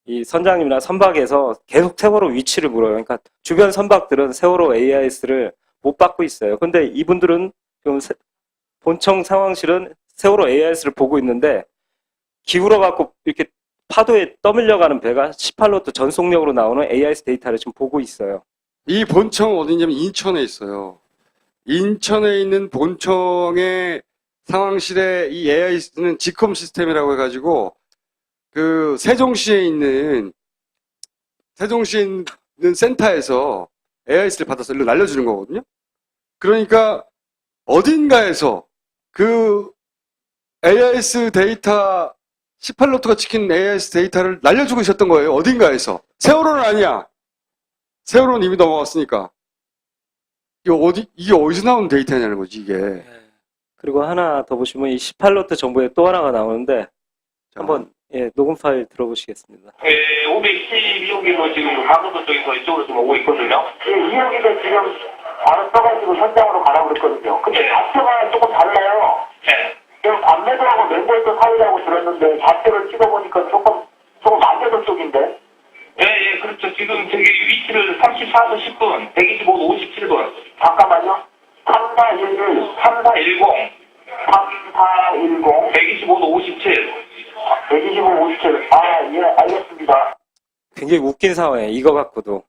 이 선장님이나 선박에서 계속 세월호 위치를 물어요. 그러니까 주변 선박들은 세월호 AIS를 못 받고 있어요. 근데 이분들은 지금 본청 상황실은 세월호 AIS를 보고 있는데 기울어 갖고 이렇게 파도에 떠밀려가는 배가 18노트 전속력으로 나오는 AIS 데이터를 지금 보고 있어요. 이 본청 어디냐면 인천에 있어요. 인천에 있는 본청의 상황실에 이 AIS는 지컴 시스템이라고 해가지고 그 세종시에 있는 센터에서 AIS를 받아서 일로 날려주는 거거든요. 그러니까 어딘가에서 그 AIS 데이터 18노트가 찍힌 AIS 데이터를 날려주고 있었던 거예요. 어딘가에서. 세월호는 아니야. 세월호는 이미 넘어갔으니까. 이게 어디서 나온 데이터냐는 거지, 이게. 그리고 하나 더 보시면 이 18노트 정보에 또 하나가 나오는데 자, 한번 녹음 파일 들어보시겠습니다. 512호기로 지금 강원도 쪽에서 이쪽으로 좀 오고 있거든요. 예, 이형기가 지금 바로 써가지고 현장으로 가라고 그랬거든요. 근데 네. 좌표가 조금 달라요. 네. 지금 관매도하고 맹골도 사이라고 들었는데 좌표를 찍어보니까 조금 만개도 쪽인데. 예, 그렇죠. 지금 저기 위치를 34도 10분, 125도 57분. 잠깐만요. 3411, 3410, 3410, 125도 57. 125, 57. 아, 예, 알겠습니다. 굉장히 웃긴 상황이에요. 이거 갖고도.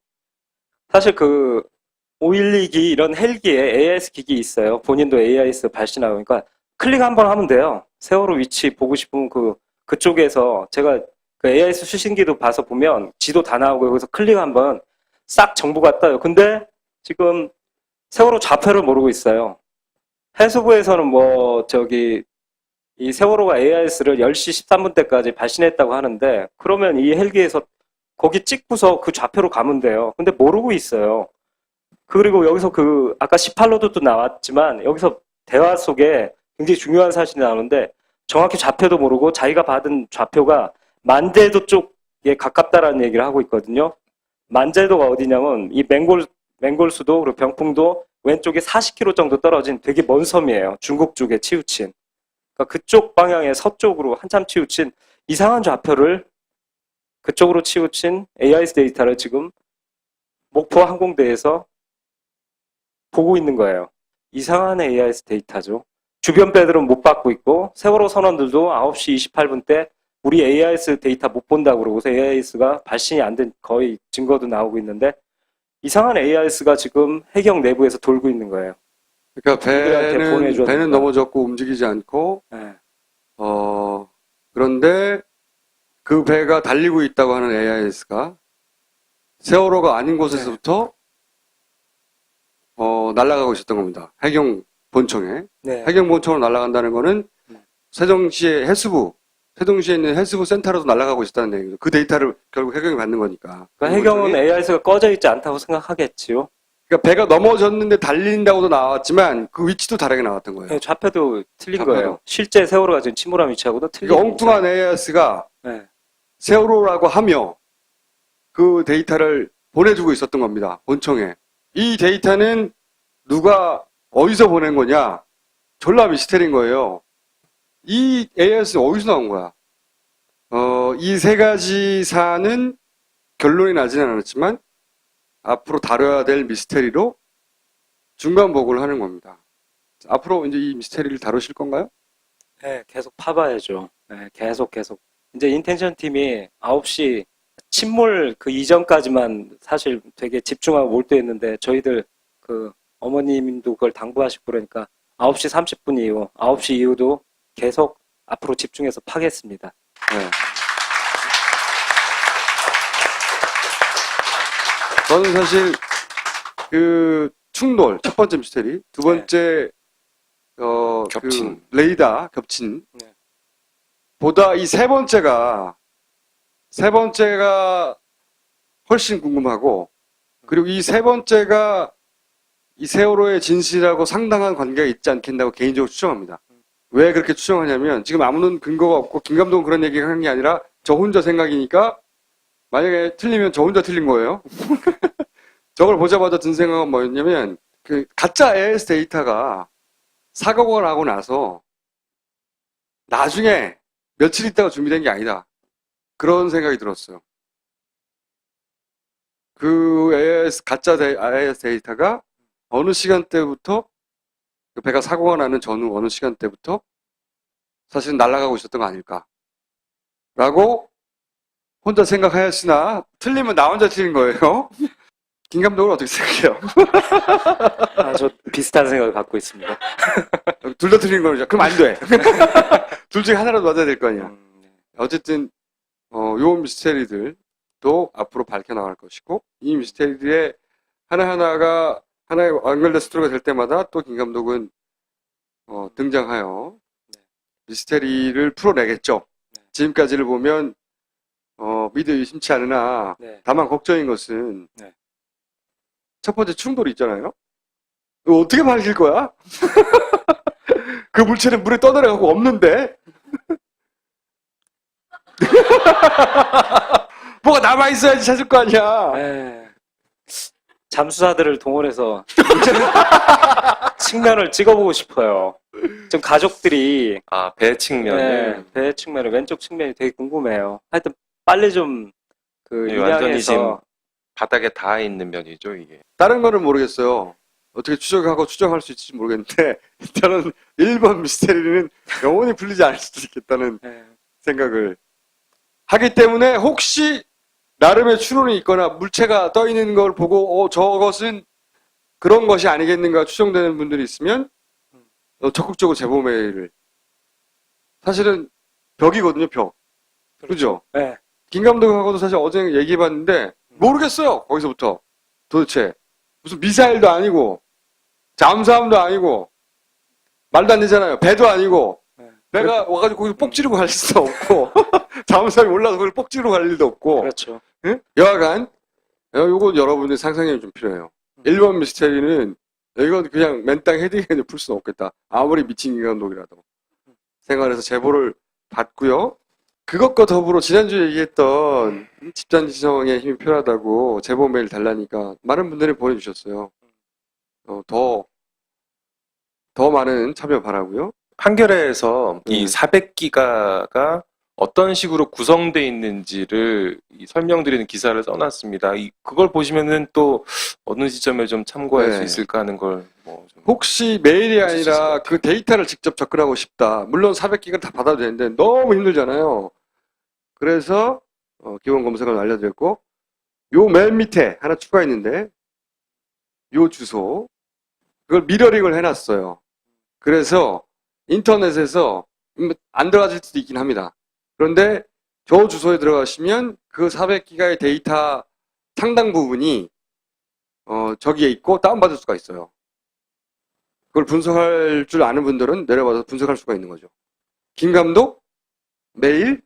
사실 그 512기 이런 헬기에 AIS 기기 있어요. 본인도 AIS 발신하고. 그러니까 클릭 한번 하면 돼요. 세월호 위치 보고 싶으면 그쪽에서 제가 그 AIS 수신기도 봐서 보면 지도 다 나오고 여기서 클릭 한번 싹 정보가 떠요. 근데 지금 세월호 좌표를 모르고 있어요. 해수부에서는 이 세월호가 AIS를 10시 13분 때까지 발신했다고 하는데 그러면 이 헬기에서 거기 찍고서 그 좌표로 가면 돼요. 근데 모르고 있어요. 그리고 여기서 아까 18로드도 나왔지만 여기서 대화 속에 굉장히 중요한 사실이 나오는데 정확히 좌표도 모르고 자기가 받은 좌표가 만제도 쪽에 가깝다라는 얘기를 하고 있거든요. 만제도가 어디냐면 이 맹골수도 그리고 병풍도 왼쪽에 40km 정도 떨어진 되게 먼 섬이에요. 중국 쪽에 치우친. 그러니까 그쪽 방향의 서쪽으로 한참 치우친 이상한 좌표를 그쪽으로 치우친 AIS 데이터를 지금 목포 항공대에서 보고 있는 거예요. 이상한 AIS 데이터죠. 주변 배들은 못 받고 있고 세월호 선원들도 9시 28분 때 우리 AIS 데이터 못 본다고 그러고서 AIS가 발신이 안 된 거의 증거도 나오고 있는데 이상한 AIS가 지금 해경 내부에서 돌고 있는 거예요. 그러니까 우리한테 보내줘야 배는 된다. 넘어졌고 움직이지 않고, 네. 그런데 그 배가 달리고 있다고 하는 AIS가 세월호가 아닌 곳에서부터 날아가고 있었던 겁니다. 해경 본청에. 네. 해경 본청으로 날아간다는 거는 세종시의 세종시에 있는 해수부 센터로도 날아가고 있었다는 얘기죠. 그 데이터를 결국 해경이 받는 거니까. 그러니까 해경은 AIS가 꺼져 있지 않다고 생각하겠지요. 그러니까 배가 넘어졌는데 달린다고도 나왔지만 그 위치도 다르게 나왔던 거예요. 네, 좌표도 틀린 좌표도. 거예요. 실제 세월호가 지금 침몰한 위치하고도 틀린 그러니까 엉뚱한 AIS가 네. 세월호라고 하며 그 데이터를 보내주고 있었던 겁니다. 본청에. 이 데이터는 누가 어디서 보낸 거냐? 졸라 미스터리인 거예요. 이 AIS는 어디서 나온 거야? 이 세 가지 사안은 결론이 나지는 않았지만 앞으로 다뤄야 될 미스터리로 중간 보고를 하는 겁니다. 앞으로 이제 이 미스터리를 다루실 건가요? 네, 계속 파봐야죠. 네, 계속. 이제 인텐션 팀이 9시 침몰 그 이전까지만 사실 되게 집중하고 몰두했는데 저희들 그 어머님도 그걸 당부하시고 그러니까 9시 30분 이후, 9시 이후도 계속 앞으로 집중해서 파겠습니다. 네. 저는 사실 그 충돌 첫 번째 미스터리, 두 번째 겹친. 그 레이더 겹친 네. 보다 이 세 번째가 훨씬 궁금하고 그리고 이 세 번째가 이 세월호의 진실하고 상당한 관계가 있지 않겠다고 개인적으로 추정합니다. 왜 그렇게 추정하냐면 지금 아무런 근거가 없고 김 감독은 그런 얘기를 하는 게 아니라 저 혼자 생각이니까 만약에 틀리면 저 혼자 틀린 거예요. 저걸 보자마자 든 생각은 뭐였냐면 그 가짜 AIS 데이터가 사고가 나고 나서 나중에 며칠 있다가 준비된 게 아니다. 그런 생각이 들었어요. 그 AIS 가짜 AIS 데이터가 어느 시간대부터 그 배가 사고가 나는 전후 어느 시간대부터 사실은 날아가고 있었던 거 아닐까. 라고 혼자 생각하였으나 틀리면 나 혼자 틀린 거예요. 김 감독은 어떻게 생각해요? 저 비슷한 생각을 갖고 있습니다. 둘 다 틀린 거죠. 그럼 안 돼. 둘 중에 하나라도 맞아야 될 거 아니야. 네. 어쨌든 요 미스테리들도 앞으로 밝혀나갈 것이고 이 미스테리들의 하나하나가 하나의 연결된 스토리가 될 때마다 또 김 감독은 등장하여 미스테리를 풀어내겠죠. 지금까지를 보면 믿어 의심치 않으나 네. 다만 걱정인 것은 네. 첫 번째 충돌이 있잖아요. 이거 어떻게 밝힐 거야? 그 물체는 물에 떠내려가고 없는데 뭐가 남아있어야지 찾을 거 아니야. 네. 잠수사들을 동원해서 측면을 찍어보고 싶어요. 좀 가족들이 배 측면을. 배 측면을 왼쪽 측면이 되게 궁금해요. 하여튼 빨리 좀 그 네, 완전히 지금 입양해서 바닥에 닿아 있는 면이죠, 이게. 다른 거는 모르겠어요. 어떻게 추정할 수 있을지 모르겠는데 일단은 1번 미스테리는 영원히 풀리지 않을 수도 있겠다는 네. 생각을 하기 때문에 혹시 나름의 추론이 있거나 물체가 떠 있는 걸 보고 저것은 그런 것이 아니겠는가 추정되는 분들이 있으면 적극적으로 제보 메일을 사실은 벽이거든요, 벽. 그죠? 네. 김 감독하고도 사실 어제 얘기해봤는데 모르겠어요. 거기서부터 도대체 무슨 미사일도 아니고 잠수함도 아니고 말도 안 되잖아요. 배도 아니고 네. 내가 와가지고 거기 뽁 지르고 갈 수도 없고 잠수함이 올라서 거기 뽁 지르고 갈 일도 없고 그렇죠. 응? 여하간 요거 여러분들 상상력이 좀 필요해요. 1번 미스테리는 이건 그냥 맨땅 헤딩에 풀 수는 없겠다. 아무리 미친 김 감독이라도 생활에서 제보를 받고요. 그것과 더불어 지난주에 얘기했던 집단 지성에 힘이 필요하다고 제보 메일 달라니까 많은 분들이 보내주셨어요. 더 많은 참여 바라고요. 판결에서 이 네. 400기가가 어떤 식으로 구성되어 있는지를 설명드리는 기사를 써놨습니다. 그걸 보시면은 또 어느 시점에 좀 참고할 네. 수 있을까 하는 걸 좀 혹시 메일이 보실 수 있을 것 아니라 같아요. 그 데이터를 직접 접근하고 싶다. 물론 400기가 다 받아도 되는데 너무 힘들잖아요. 그래서 기본 검색을 알려드렸고 요 맨 밑에 하나 추가했는데 요 주소 그걸 미러링을 해놨어요. 그래서 인터넷에서 안 들어가실 수도 있긴 합니다. 그런데 저 주소에 들어가시면 그 400기가의 데이터 상당 부분이 저기에 있고 다운받을 수가 있어요. 그걸 분석할 줄 아는 분들은 내려와서 분석할 수가 있는 거죠. 김 감독 매일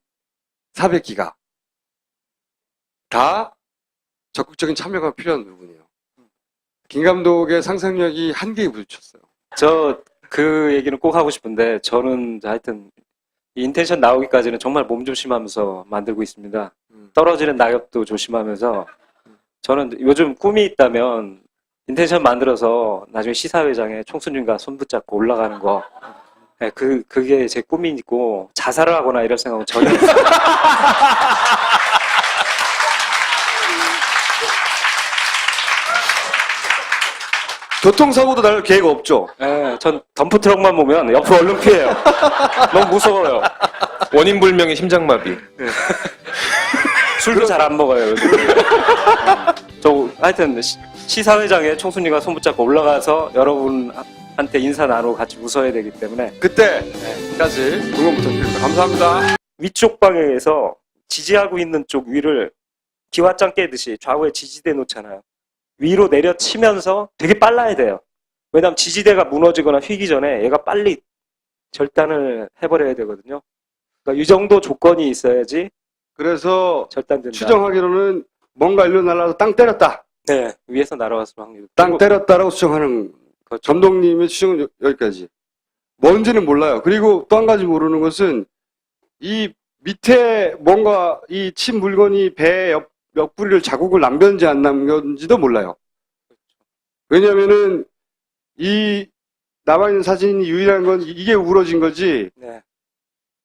400기가 다 적극적인 참여가 필요한 부분이에요. 김 감독의 상상력이 한계에 부딪혔어요. 저 그 얘기는 꼭 하고 싶은데 저는 하여튼 이 인텐션 나오기까지는 정말 몸조심하면서 만들고 있습니다. 떨어지는 낙엽도 조심하면서 저는 요즘 꿈이 있다면 인텐션 만들어서 나중에 시사회장에 총수님과 손 붙잡고 올라가는 거 네, 그게 제 꿈이고 자살을 하거나 이럴 생각은 전혀 없어요. 교통사고도 날 계획 없죠? 네, 전 덤프트럭만 보면 옆으로 얼른 피해요. 너무 무서워요. 원인 불명의 심장마비. 술도 잘 안 먹어요. 요즘. 저 하여튼 시사회장에 총수님과 손 붙잡고 올라가서 여러분한테 인사 나누고 같이 웃어야 되기 때문에 그때까지 응원 부탁드립니다. 감사합니다. 위쪽 방향에서 지지하고 있는 쪽 위를 기와장 깨듯이 좌우에 지지대 놓잖아요. 위로 내려치면서 되게 빨라야 돼요. 왜냐하면 지지대가 무너지거나 휘기 전에 얘가 빨리 절단을 해버려야 되거든요. 그러니까 이 정도 조건이 있어야지 그래서 절단된다. 추정하기로는 뭔가 일로 날아서 땅 때렸다. 네, 위에서 날아왔을 확률. 땅 때렸다라고 추정하는 그렇죠. 감독님의 추정은 여기까지. 뭔지는 몰라요. 그리고 또 한 가지 모르는 것은 이 밑에 뭔가 이 친 물건이 배 옆구리를 자국을 남겼는지 안 남겼는지도 몰라요. 왜냐면은 이 남아있는 사진이 유일한 건 이게 우러진 거지. 네.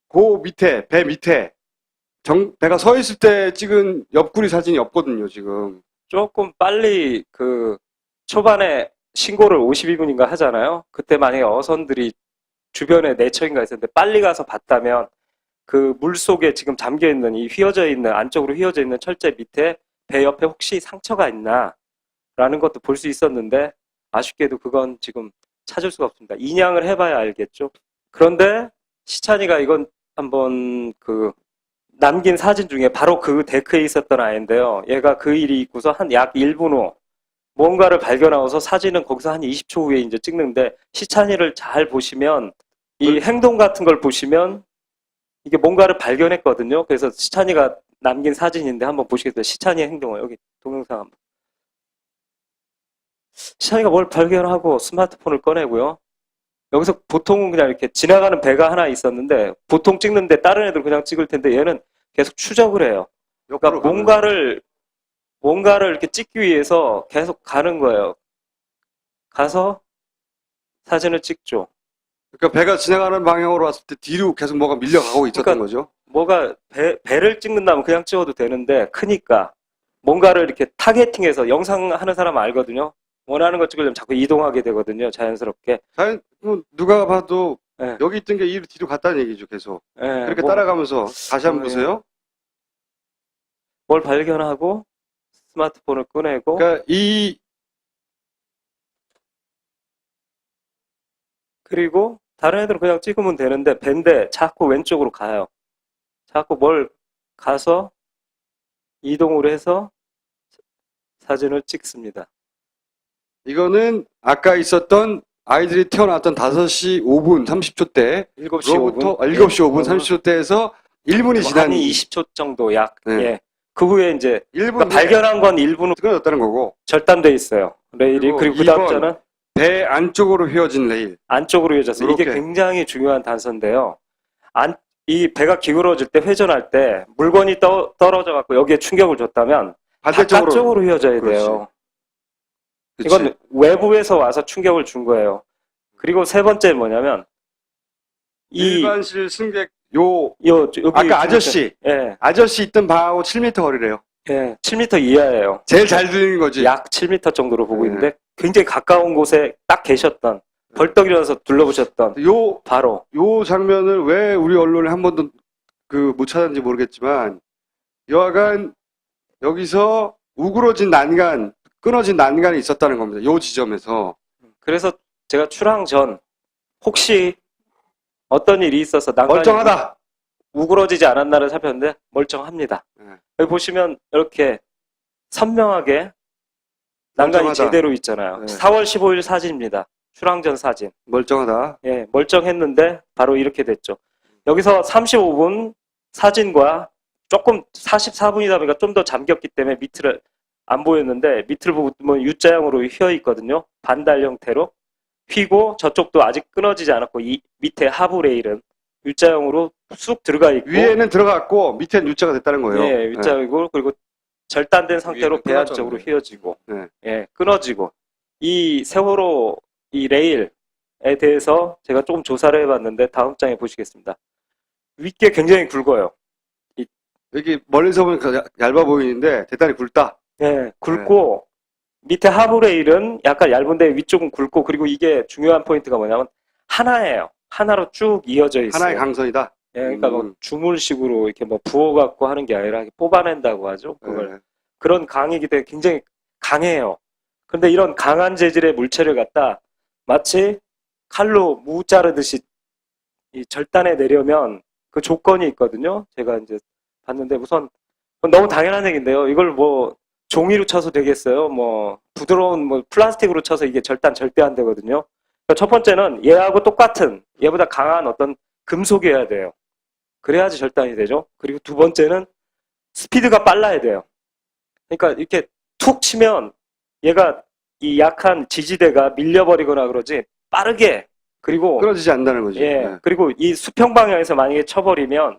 그 밑에 배 밑에 배가 서 있을 때 찍은 옆구리 사진이 없거든요, 지금. 조금 빨리 초반에 신고를 52분인가 하잖아요. 그때 만약에 어선들이 주변에 4척인가 있었는데 빨리 가서 봤다면 그 물속에 지금 잠겨있는 안쪽으로 휘어져 있는 철제 밑에 배 옆에 혹시 상처가 있나 라는 것도 볼 수 있었는데 아쉽게도 그건 지금 찾을 수가 없습니다. 인양을 해봐야 알겠죠. 그런데 시찬이가 이건 한번 남긴 사진 중에 바로 그 데크에 있었던 아이인데요. 얘가 그 일이 있고서 한 약 1분 후 뭔가를 발견하고서 사진은 거기서 한 20초 후에 이제 찍는데 시찬이를 잘 보시면 이 행동 같은 걸 보시면 이게 뭔가를 발견했거든요. 그래서 시찬이가 남긴 사진인데 한번 보시겠어요? 시찬이의 행동을 여기 동영상 한번. 시찬이가 뭘 발견하고 스마트폰을 꺼내고요. 여기서 보통은 그냥 이렇게 지나가는 배가 하나 있었는데 보통 찍는데 다른 애들 그냥 찍을 텐데 얘는 계속 추적을 해요. 그러니까 뭔가를 이렇게 찍기 위해서 계속 가는 거예요. 가서 사진을 찍죠. 그러니까 배가 지나가는 방향으로 왔을 때 뒤로 계속 뭐가 밀려가고 있었던 그러니까 거죠. 뭐가 배를 찍는다면 그냥 찍어도 되는데 크니까 뭔가를 이렇게 타겟팅해서 영상 하는 사람 알거든요. 원하는 거 찍으려면 자꾸 이동하게 되거든요. 자연스럽게. 누가 봐도 네. 여기 있던 게 이로 뒤로 갔다는 얘기죠, 계속. 네, 그렇게 따라가면서 다시 한번 보세요. 뭘 발견하고 스마트폰을 꺼내고 그러니까 그리고 다른 애들은 그냥 찍으면 되는데 밴데 자꾸 왼쪽으로 가요. 자꾸 뭘 가서 이동을 해서 사진을 찍습니다. 이거는 아까 있었던 아이들이 태어났던 5시 5분 30초 때 7시 5분. 7시 5분 30초 때에서 1분이 한 지난 20초 정도 약. 네. 예. 그 후에 이제 1분 그러니까 발견한 건 1분 후 끊어졌다는 거고 절단돼 있어요. 레일이. 그리고 그 다음 자는 배 안쪽으로 휘어진 레일. 안쪽으로 이어졌어요. 이게 이렇게. 굉장히 중요한 단서인데요. 이 배가 기울어질 때 회전할 때 물건이 떨어져 갖고 여기에 충격을 줬다면 바깥쪽으로 휘어져야 그렇지. 돼요. 그치. 이건 외부에서 와서 충격을 준 거예요. 그리고 세 번째는 뭐냐면 일반실 승객 여기 아까 아저씨. 예, 아저씨 있던 방하고 7m 거리래요. 예, 7m 이하예요. 제일 잘 들리는 거지. 약 7m 정도로 보고 네. 있는데 굉장히 가까운 곳에 딱 계셨던 벌떡 일어나서 둘러보셨던 요 바로 장면을 왜 우리 언론에 한 번도 못 찾았는지 모르겠지만, 여하간 여기서 우그러진 난간, 끊어진 난간이 있었다는 겁니다. 요 지점에서. 그래서 제가 출항 전 혹시 어떤 일이 있어서 난간이 멀쩡하다. 우그러지지 않았나를 살폈는데 멀쩡합니다. 네. 여기 보시면 이렇게 선명하게 난간이 멀쩡하다. 제대로 있잖아요. 네. 4월 15일 사진입니다. 출항 전 사진. 멀쩡하다. 예, 멀쩡했는데 바로 이렇게 됐죠. 여기서 35분 사진과 조금 44분이다 보니까 좀 더 잠겼기 때문에 밑을 안 보였는데 밑을 보면 U자형으로 휘어 있거든요. 반달 형태로 휘고 저쪽도 아직 끊어지지 않았고 이 밑에 하부 레일은 U자형으로 쑥 들어가 있고 위에는 들어갔고 밑에는 U자가 됐다는 거예요. 예, U자이고 그리고 절단된 상태로 위에는 배합 끊어졌네. 쪽으로 휘어지고 네. 예, 끊어지고 이 세월호 이 레일에 대해서 제가 조금 조사를 해봤는데 다음 장에 보시겠습니다. 윗게 굉장히 굵어요. 여기 멀리서 보면 얇아 보이는데 대단히 굵다. 예, 굵고 밑에 하부 레일은 약간 얇은데 위쪽은 굵고 그리고 이게 중요한 포인트가 뭐냐면 하나예요. 하나로 쭉 이어져 있어요. 하나의 강선이다. 예, 그러니까 뭐 음. 주물식으로 이렇게 뭐 부어갖고 하는 게 아니라 뽑아낸다고 하죠. 그걸 네. 그런 강이기 때문에 굉장히 강해요. 그런데 이런 강한 재질의 물체를 갖다 마치 칼로 무 자르듯이 이 절단해 내려면 그 조건이 있거든요. 제가 이제 봤는데 우선 너무 당연한 얘기인데요. 이걸 뭐 종이로 쳐서 되겠어요? 뭐 부드러운 뭐 플라스틱으로 쳐서 이게 절단 절대 안 되거든요. 그러니까 첫 번째는 얘하고 똑같은 얘보다 강한 어떤 금속이어야 돼요. 그래야지 절단이 되죠. 그리고 두 번째는 스피드가 빨라야 돼요. 그러니까 이렇게 툭 치면 얘가 이 약한 지지대가 밀려버리거나 그러지 빠르게 그리고 끊어지지 않는다는 거지. 예 네. 그리고 이 수평 방향에서 만약에 쳐버리면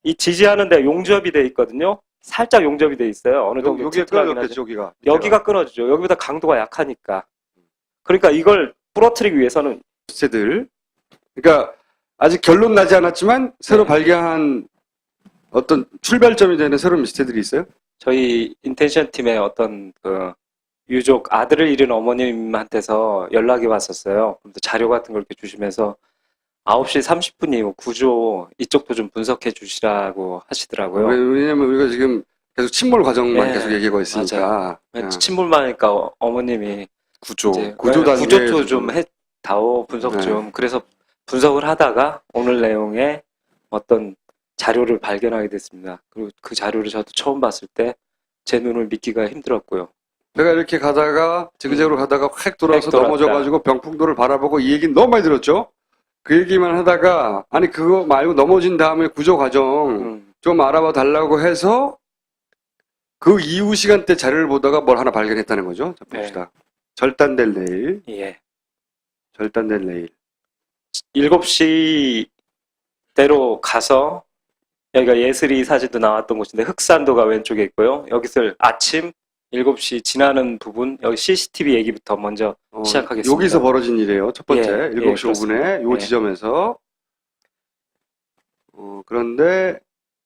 이 지지하는 데 용접이 돼 있거든요. 살짝 용접이 돼 있어요. 어느 정도 여기에 튼튼하긴 끊어졌겠죠, 하죠. 여기가. 여기가 끊어지죠. 여기보다 강도가 약하니까. 그러니까 이걸 부러뜨리기 위해서는 미스테들. 그러니까 아직 결론 나지 않았지만 새로 네. 발견한 어떤 출발점이 되는 새로운 미스테들이 있어요? 저희 인텐션 팀의 어떤 그 유족 아들을 잃은 어머님한테서 연락이 왔었어요. 그래서 자료 같은 걸 이렇게 주시면서 9시 30분이고 구조 이쪽도 좀 분석해 주시라고 하시더라고요. 왜냐면 우리가 지금 계속 침몰 과정만 네, 계속 얘기하고 있으니까. 예. 침몰만 하니까 어머님이 구조. 이제 구조 단계에서 구조도 좀 해다오 분석 네. 좀. 그래서 분석을 하다가 오늘 내용에 어떤 자료를 발견하게 됐습니다. 그리고 그 자료를 저도 처음 봤을 때 제 눈을 믿기가 힘들었고요. 제가 이렇게 가다가 지그재그로 가다가 획 돌아서 획 돌았다. 넘어져가지고 병풍도를 바라보고 이 얘기는 너무 많이 들었죠? 그 얘기만 하다가 아니 그거 말고 넘어진 다음에 구조 과정 좀 알아봐 달라고 해서 그 이후 시간대 자료를 보다가 뭘 하나 발견했다는 거죠. 자, 봅시다. 절단된 레일, 예. 절단된 레일. 7시대로 가서 여기가 예슬이 사진도 나왔던 곳인데 흑산도가 왼쪽에 있고요. 여기서 아침 7시 지나는 부분 여기 CCTV 얘기부터 먼저 시작하겠습니다. 여기서 벌어진 일이에요. 첫 번째, 예, 7시 그렇습니다. 5분에 요 예. 지점에서. 그런데,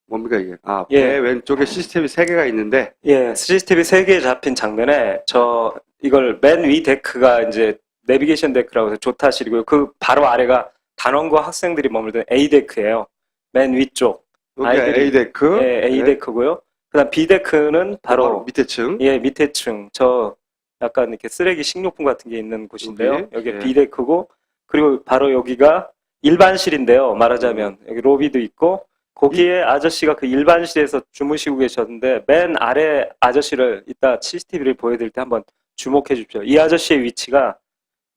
뭡니까, 이게? 아, 예. 배 왼쪽에 CCTV 3개가 있는데, 예, CCTV 3개 잡힌 장면에 이걸 맨 위 데크가 이제 내비게이션 데크라고 해서 조타실이고요. 그 바로 아래가 단원고 학생들이 머물던 A 데크예요. 맨 위쪽. 여기가 아이들이- A데크. 예, A 데크고요. 그다음 B 데크는 바로 밑에 층. 예, 밑에 층. 약간 이렇게 쓰레기 식료품 같은 게 있는 곳인데요. 여기 예. B 데크고 그리고 바로 여기가 일반실인데요. 말하자면 여기 로비도 있고 거기에 아저씨가 그 일반실에서 주무시고 계셨는데 맨 아래 아저씨를 이따 CCTV를 보여드릴 때 한번 주목해 주십시오. 이 아저씨의 위치가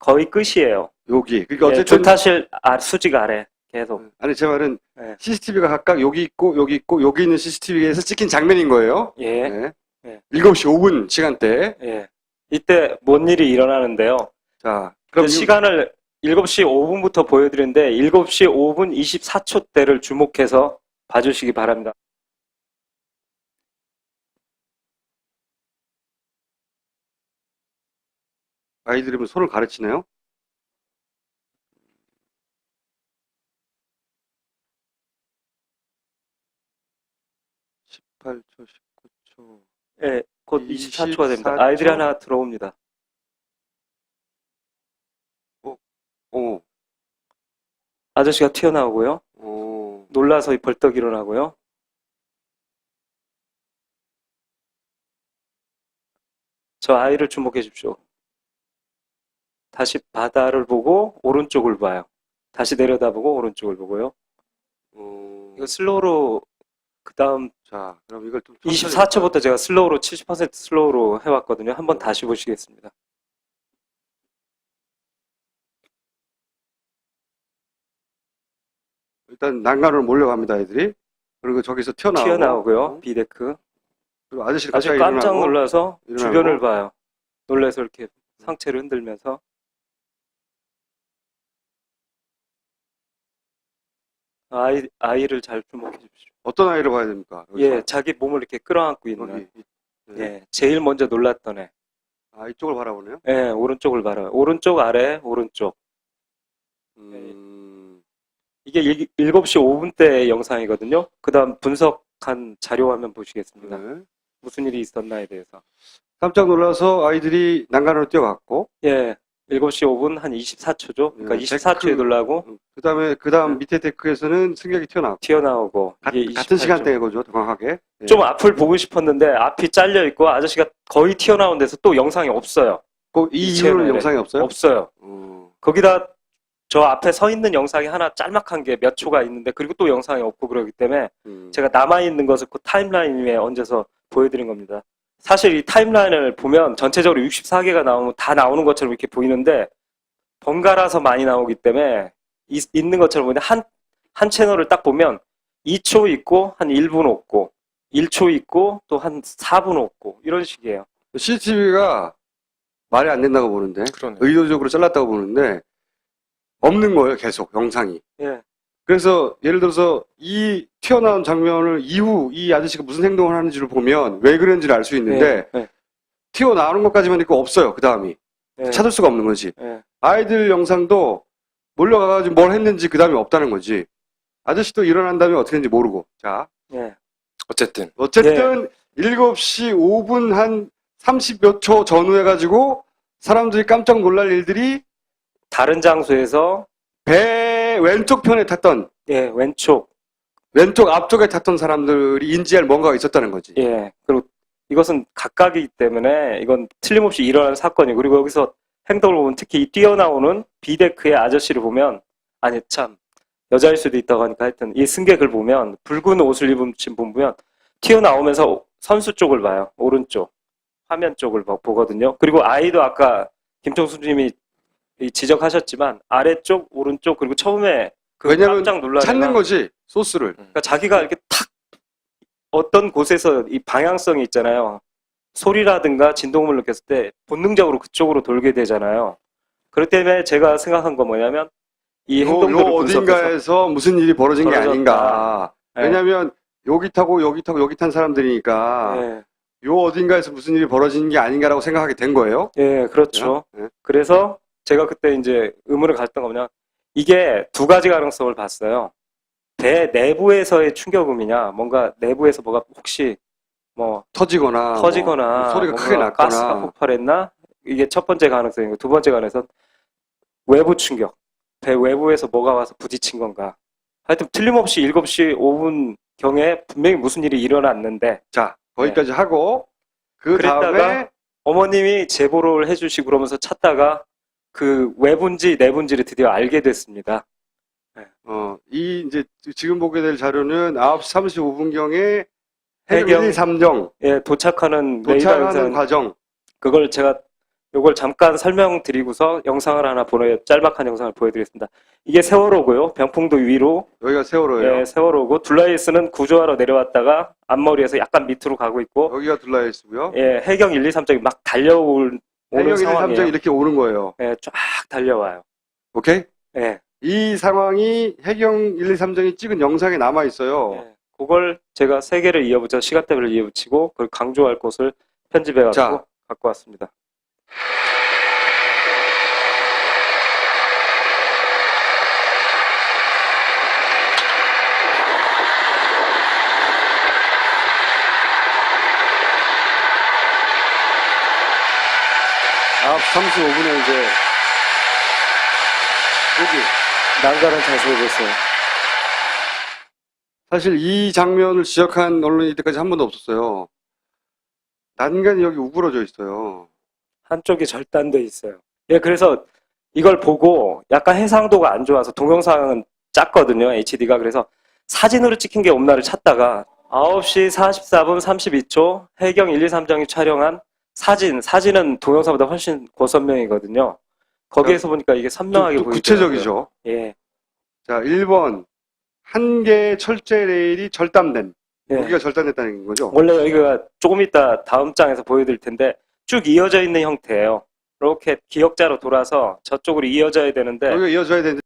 거의 끝이에요. 여기. 그러니까 예, 어쨌든. 조타실 수직 아래 계속. 아니, 제 말은 예. CCTV가 각각 여기 있고, 여기 있고, 여기 있는 CCTV에서 찍힌 장면인 거예요. 예. 네. 예. 7시 5분 시간대. 예. 이때 뭔 일이 일어나는데요. 자, 그럼 시간을 7시 5분부터 보여드리는데 7시 5분 24초 때를 주목해서 봐주시기 바랍니다. 아이들이 뭐 손을 가르치네요. 28초, 19초. 예, 곧 24초가 됩니다. 24초? 아이들이 하나 들어옵니다. 오, 아저씨가 튀어나오고요. 오. 놀라서 벌떡 일어나고요. 저 아이를 주목해 주십시오. 다시 바다를 보고 오른쪽을 봐요. 다시 내려다보고 오른쪽을 보고요. 이거 슬로우로 그 다음 자, 그럼 이걸 좀 24초부터 제가 슬로우로 70% 슬로우로 해왔거든요. 한번 다시 보시겠습니다. 일단 난간으로 몰려갑니다, 애들이. 그리고 저기서 튀어나오고요. 비데크. 그리고 아저씨가 아주 갑자기 깜짝 일어나고, 놀라서 일어나고. 주변을 봐요. 놀라서 이렇게 상체를 흔들면서 아이를 잘 주목해 주십시오. 어떤 아이를 봐야 됩니까? 여기서? 예, 자기 몸을 이렇게 끌어안고 있는. 여기. 네. 예, 제일 먼저 놀랐던 애. 아, 이쪽을 바라보네요. 예, 오른쪽을 봐요. 오른쪽 아래, 오른쪽. 이게 7시 5분 때 영상이거든요. 그 다음 분석한 자료 화면 보시겠습니다. 네. 무슨 일이 있었나에 대해서. 깜짝 놀라서 아이들이 난간으로 뛰어갔고, 예, 7시 5분 한 24초죠. 그러니까 예, 24초에 데크. 놀라고 그 다음 밑에 데크에서는 승객이 튀어나왔고, 튀어나오고. 이게 같은 28초. 시간대인 거죠, 정확하게. 예. 좀 앞을 보고 싶었는데 앞이 잘려 있고 아저씨가 거의 튀어나온 데서 또 영상이 없어요. 이 이 이후로는 채널에. 영상이 없어요? 없어요. 어. 거기다 저 앞에 서 있는 영상이 하나 짤막한 게 몇 초가 있는데 그리고 또 영상이 없고 그러기 때문에 제가 남아있는 것을 그 타임라인 위에 얹어서 보여드린 겁니다. 사실 이 타임라인을 보면 전체적으로 64개가 나오면 다 나오는 것처럼 이렇게 보이는데 번갈아서 많이 나오기 때문에 있는 것처럼 보이는데 한 채널을 딱 보면 2초 있고 한 1분 없고 1초 있고 또 한 4분 없고 이런 식이에요. CCTV가 말이 안 된다고 보는데, 그러네. 의도적으로 잘랐다고 보는데, 없는 거예요, 계속, 영상이. 예. 그래서, 예를 들어서, 이 튀어나온 장면을 이후 이 아저씨가 무슨 행동을 하는지를 보면 왜 그런지를 알 수 있는데, 예. 튀어나오는 것까지만 있고 없어요, 그 다음이. 예. 찾을 수가 없는 거지. 예. 아이들 영상도 몰려가가지고 뭘 했는지 그 다음에 없다는 거지. 아저씨도 일어난 다음에 어떻게 했는지 모르고. 자, 예. 어쨌든 어쨌든 7시 5분 한 30몇 초 전후 해가지고 사람들이 깜짝 놀랄 일들이 다른 장소에서 배 왼쪽 편에 탔던, 예, 왼쪽. 왼쪽 앞쪽에 탔던 사람들이 인지할 뭔가가 있었다는 거지. 예. 그리고 이것은 각각이기 때문에 이건 틀림없이 일어난 사건이고 그리고 여기서 행동을 보면 특히 이 뛰어나오는 비데크의 아저씨를 보면 아니 참 여자일 수도 있다고 하니까 하여튼 이 승객을 보면 붉은 옷을 입은 분 보면 튀어나오면서 선수 쪽을 봐요. 오른쪽 화면 쪽을 보거든요. 그리고 아이도 아까 김종수 님이 지적하셨지만 아래쪽 오른쪽 그리고 처음에 그 왜냐면 깜짝 놀라는 찾는 거지, 소스를. 그러니까 자기가 이렇게 탁 어떤 곳에서 이 방향성이 있잖아요. 소리라든가 진동음을 느꼈을 때 본능적으로 그쪽으로 돌게 되잖아요. 그렇기 때문에 제가 생각한 건 뭐냐면 이 행동들을 요 어딘가에서 무슨 일이 벌어진 게 벌어졌다. 아닌가. 예. 왜냐면 여기 타고 여기 타고 여기 탄 사람들이니까 예, 요 어딘가에서 무슨 일이 벌어진 게 아닌가라고 생각하게 된 거예요. 예, 그렇죠. 예. 그래서 제가 그때 이제 의문을 갔던 거냐 이게 두 가지 가능성을 봤어요. 배 내부에서의 충격음이냐, 뭔가 내부에서 뭐가 혹시 뭐 터지거나 터지거나 소리가 뭔가 크게 났거나. 가스가 폭발했나? 이게 첫 번째 가능성이고 두 번째 가능성은 외부 충격. 배 외부에서 뭐가 와서 부딪힌 건가? 하여튼 틀림없이 7시 5분 경에 분명히 무슨 일이 일어났는데 자, 거기까지 하고 그 그랬다가 다음에 어머님이 제보를 해주시고 그러면서 찾다가 그 외부인지 내부인지를 드디어 알게 됐습니다. 이 이제 지금 보게 될 자료는 9시 35분경에 해경- 해경 1, 3정 예, 도착하는 레이더 도착하는 영상 과정. 그걸 제가 요걸 잠깐 설명드리고서 영상을 하나 짤막한 영상을 보여드리겠습니다. 이게 세월호고요. 병풍도 위로 여기가 세월호예요. 예, 세월호고 둘라이스는 구조하러 내려왔다가 앞머리에서 약간 밑으로 가고 있고 여기가 둘라이스고요. 예, 해경 1, 2, 3정이 막 달려오는 해경 1, 2, 상황이에요. 3정이 이렇게 오는 거예요. 예, 쫙 달려와요. 오케이? 예, 이 상황이 해경 1, 2, 3정이 찍은 영상에 남아 있어요. 예. 그걸 제가 세 개를 이어붙여 시간대별로 이어붙이고 그걸 강조할 곳을 편집해가지고 자. 갖고 왔습니다. 35분에 이제 여기 난간한 자세히 보세요. 사실 이 장면을 지적한 언론이 이때까지 한 번도 없었어요. 난간이 여기 우그러져 있어요. 한쪽이 절단돼 있어요. 예, 그래서 이걸 보고 약간 해상도가 안 좋아서 동영상은 작거든요, HD가. 그래서 사진으로 찍힌 게 없나를 찾다가 9시 44분 32초 해경 1, 2, 3장이 촬영한 사진은 동영상보다 훨씬 고선명이거든요. 거기에서 보니까 이게 선명하게 좀 보이더라고요. 구체적이죠. 예. 자, 1번. 한 개의 철제 레일이 절단된. 예. 여기가 절단됐다는 거죠. 원래 여기가 조금 이따 다음 장에서 보여드릴 텐데 쭉 이어져 있는 형태예요. 이렇게 기역자로 돌아서 저쪽으로 이어져야 되는데 여기가 이어져야 되는데